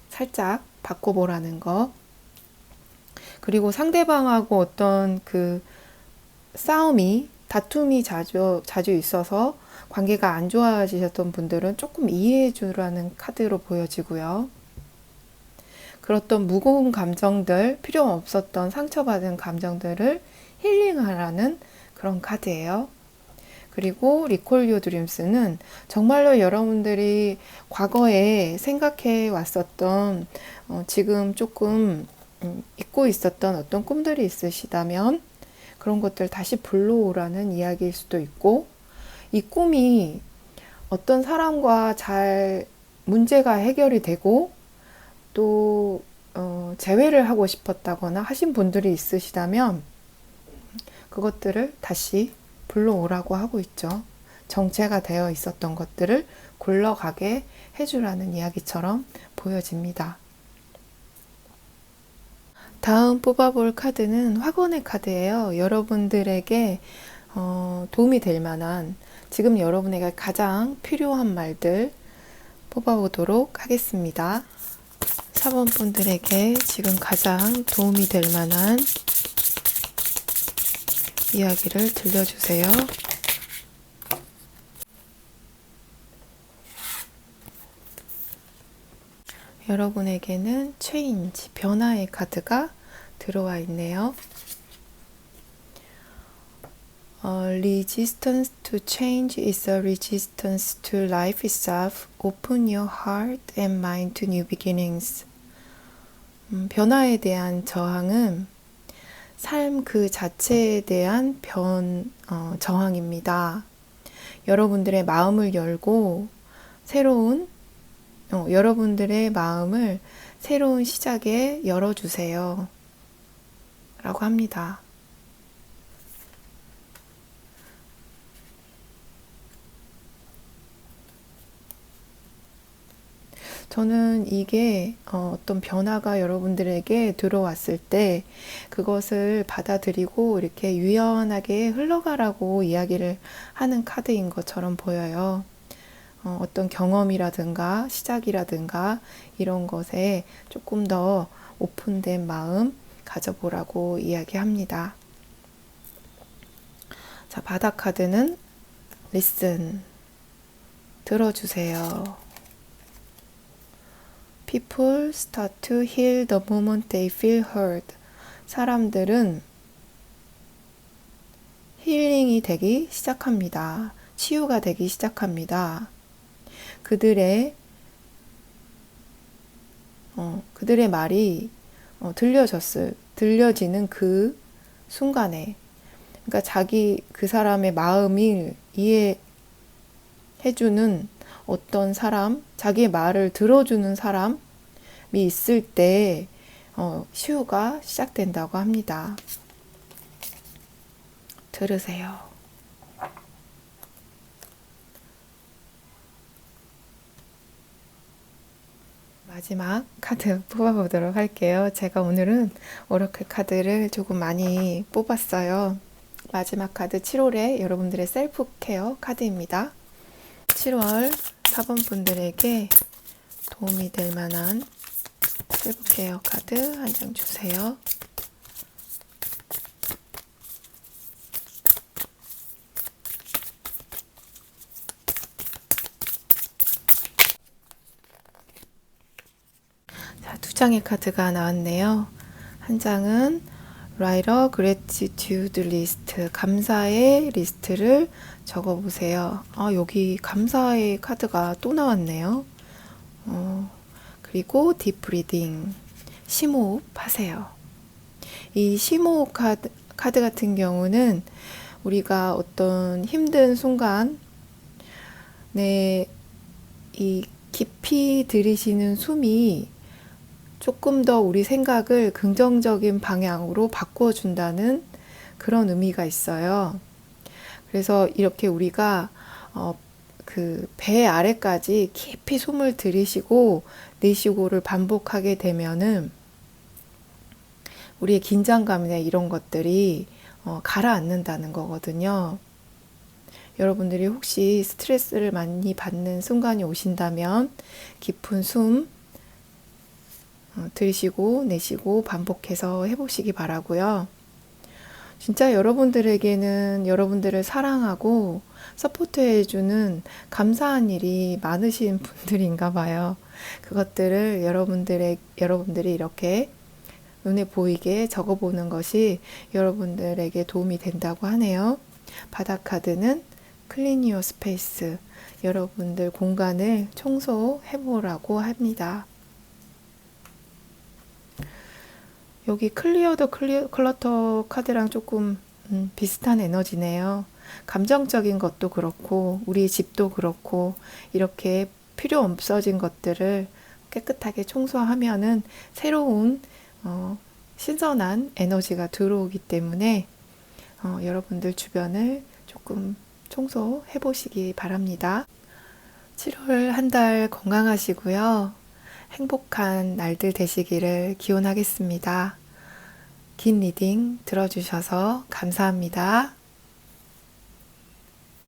살짝 바꿔보라는 거. 그리고 상대방하고 어떤 그 다툼이 자주 있어서 관계가 안 좋아지셨던 분들은 조금 이해해 주라는 카드로 보여지고요. 그렇던 무거운 감정들, 필요 없었던 상처받은 감정들을 힐링하라는 그런 카드예요. 그리고 리콜 유 드림스는 정말로 여러분들이 과거에 생각해 왔었던 지금 조금 잊고 있었던 어떤 꿈들이 있으시다면 그런 것들 다시 불러오라는 이야기일 수도 있고, 이 꿈이 어떤 사람과 잘 문제가 해결이 되고 또 재회를 하고 싶었다거나 하신 분들이 있으시다면 그것들을 다시 불러오라고 하고 있죠. 정체가 되어 있었던 것들을 굴러가게 해주라는 이야기처럼 보여집니다. 다음 뽑아볼 카드는 화권의 카드예요. 여러분들에게 도움이 될 만한, 지금 여러분에게 가장 필요한 말들 뽑아보도록 하겠습니다. 4번 분들에게 지금 가장 도움이 될 만한 이야기를 들려주세요. 여러분에게는 change, 변화의 카드가 들어와 있네요. Resistance to change is a resistance to life itself. Open your heart and mind to new beginnings. 변화에 대한 저항은 삶 그 자체에 대한 저항입니다. 여러분들의 마음을 열고 여러분들의 마음을 새로운 시작에 열어주세요. 라고 합니다. 저는 이게 어떤 변화가 여러분들에게 들어왔을 때 그것을 받아들이고 이렇게 유연하게 흘러가라고 이야기를 하는 카드인 것처럼 보여요. 어떤 경험이라든가 시작이라든가 이런 것에 조금 더 오픈된 마음 가져보라고 이야기합니다. 자, 바닥 카드는 listen, 들어주세요. People start to heal the moment they feel heard. 사람들은 힐링이 되기 시작합니다. 치유가 되기 시작합니다. 그들의 말이 들려지는 그 순간에, 그러니까 그 사람의 마음을 이해해주는 어떤 사람, 자기의 말을 들어주는 사람이 있을 때 치유가 시작된다고 합니다. 들으세요. 마지막 카드 뽑아보도록 할게요. 제가 오늘은 오라클 카드를 조금 많이 뽑았어요. 마지막 카드 7월에 여러분들의 셀프 케어 카드입니다. 7월 4번 분들에게 도움이 될 만한 셀프 케어 카드 한 장 주세요. 자, 2장의 카드가 나왔네요. 한 장은 Write a Gratitude List, 감사의 리스트를 적어보세요. 여기 감사의 카드가 또 나왔네요. 그리고 Deep Breathing, 심호흡 하세요. 이 심호흡 카드 같은 경우는 우리가 어떤 힘든 순간에 이 깊이 들이쉬는 숨이 조금 더 우리 생각을 긍정적인 방향으로 바꿔준다는 그런 의미가 있어요. 그래서 이렇게 우리가 그 배 아래까지 깊이 숨을 들이쉬고 내쉬고를 반복하게 되면은 우리의 긴장감이나 이런 것들이 가라앉는다는 거거든요. 여러분들이 혹시 스트레스를 많이 받는 순간이 오신다면 깊은 숨 들이쉬고 내쉬고 반복해서 해보시기 바라고요. 진짜 여러분들에게는 여러분들을 사랑하고 서포트해주는 감사한 일이 많으신 분들인가 봐요. 그것들을 여러분들이 이렇게 눈에 보이게 적어보는 것이 여러분들에게 도움이 된다고 하네요. 바닥 카드는 Clean Your Space, 여러분들 공간을 청소해보라고 합니다. 여기 클리어 더 클러터 카드랑 조금 비슷한 에너지네요. 감정적인 것도 그렇고 우리 집도 그렇고 이렇게 필요 없어진 것들을 깨끗하게 청소하면은 새로운 신선한 에너지가 들어오기 때문에 여러분들 주변을 조금 청소해 보시기 바랍니다. 7월 한 달 건강하시고요. 행복한 날들 되시기를 기원하겠습니다. 긴 리딩 들어주셔서 감사합니다.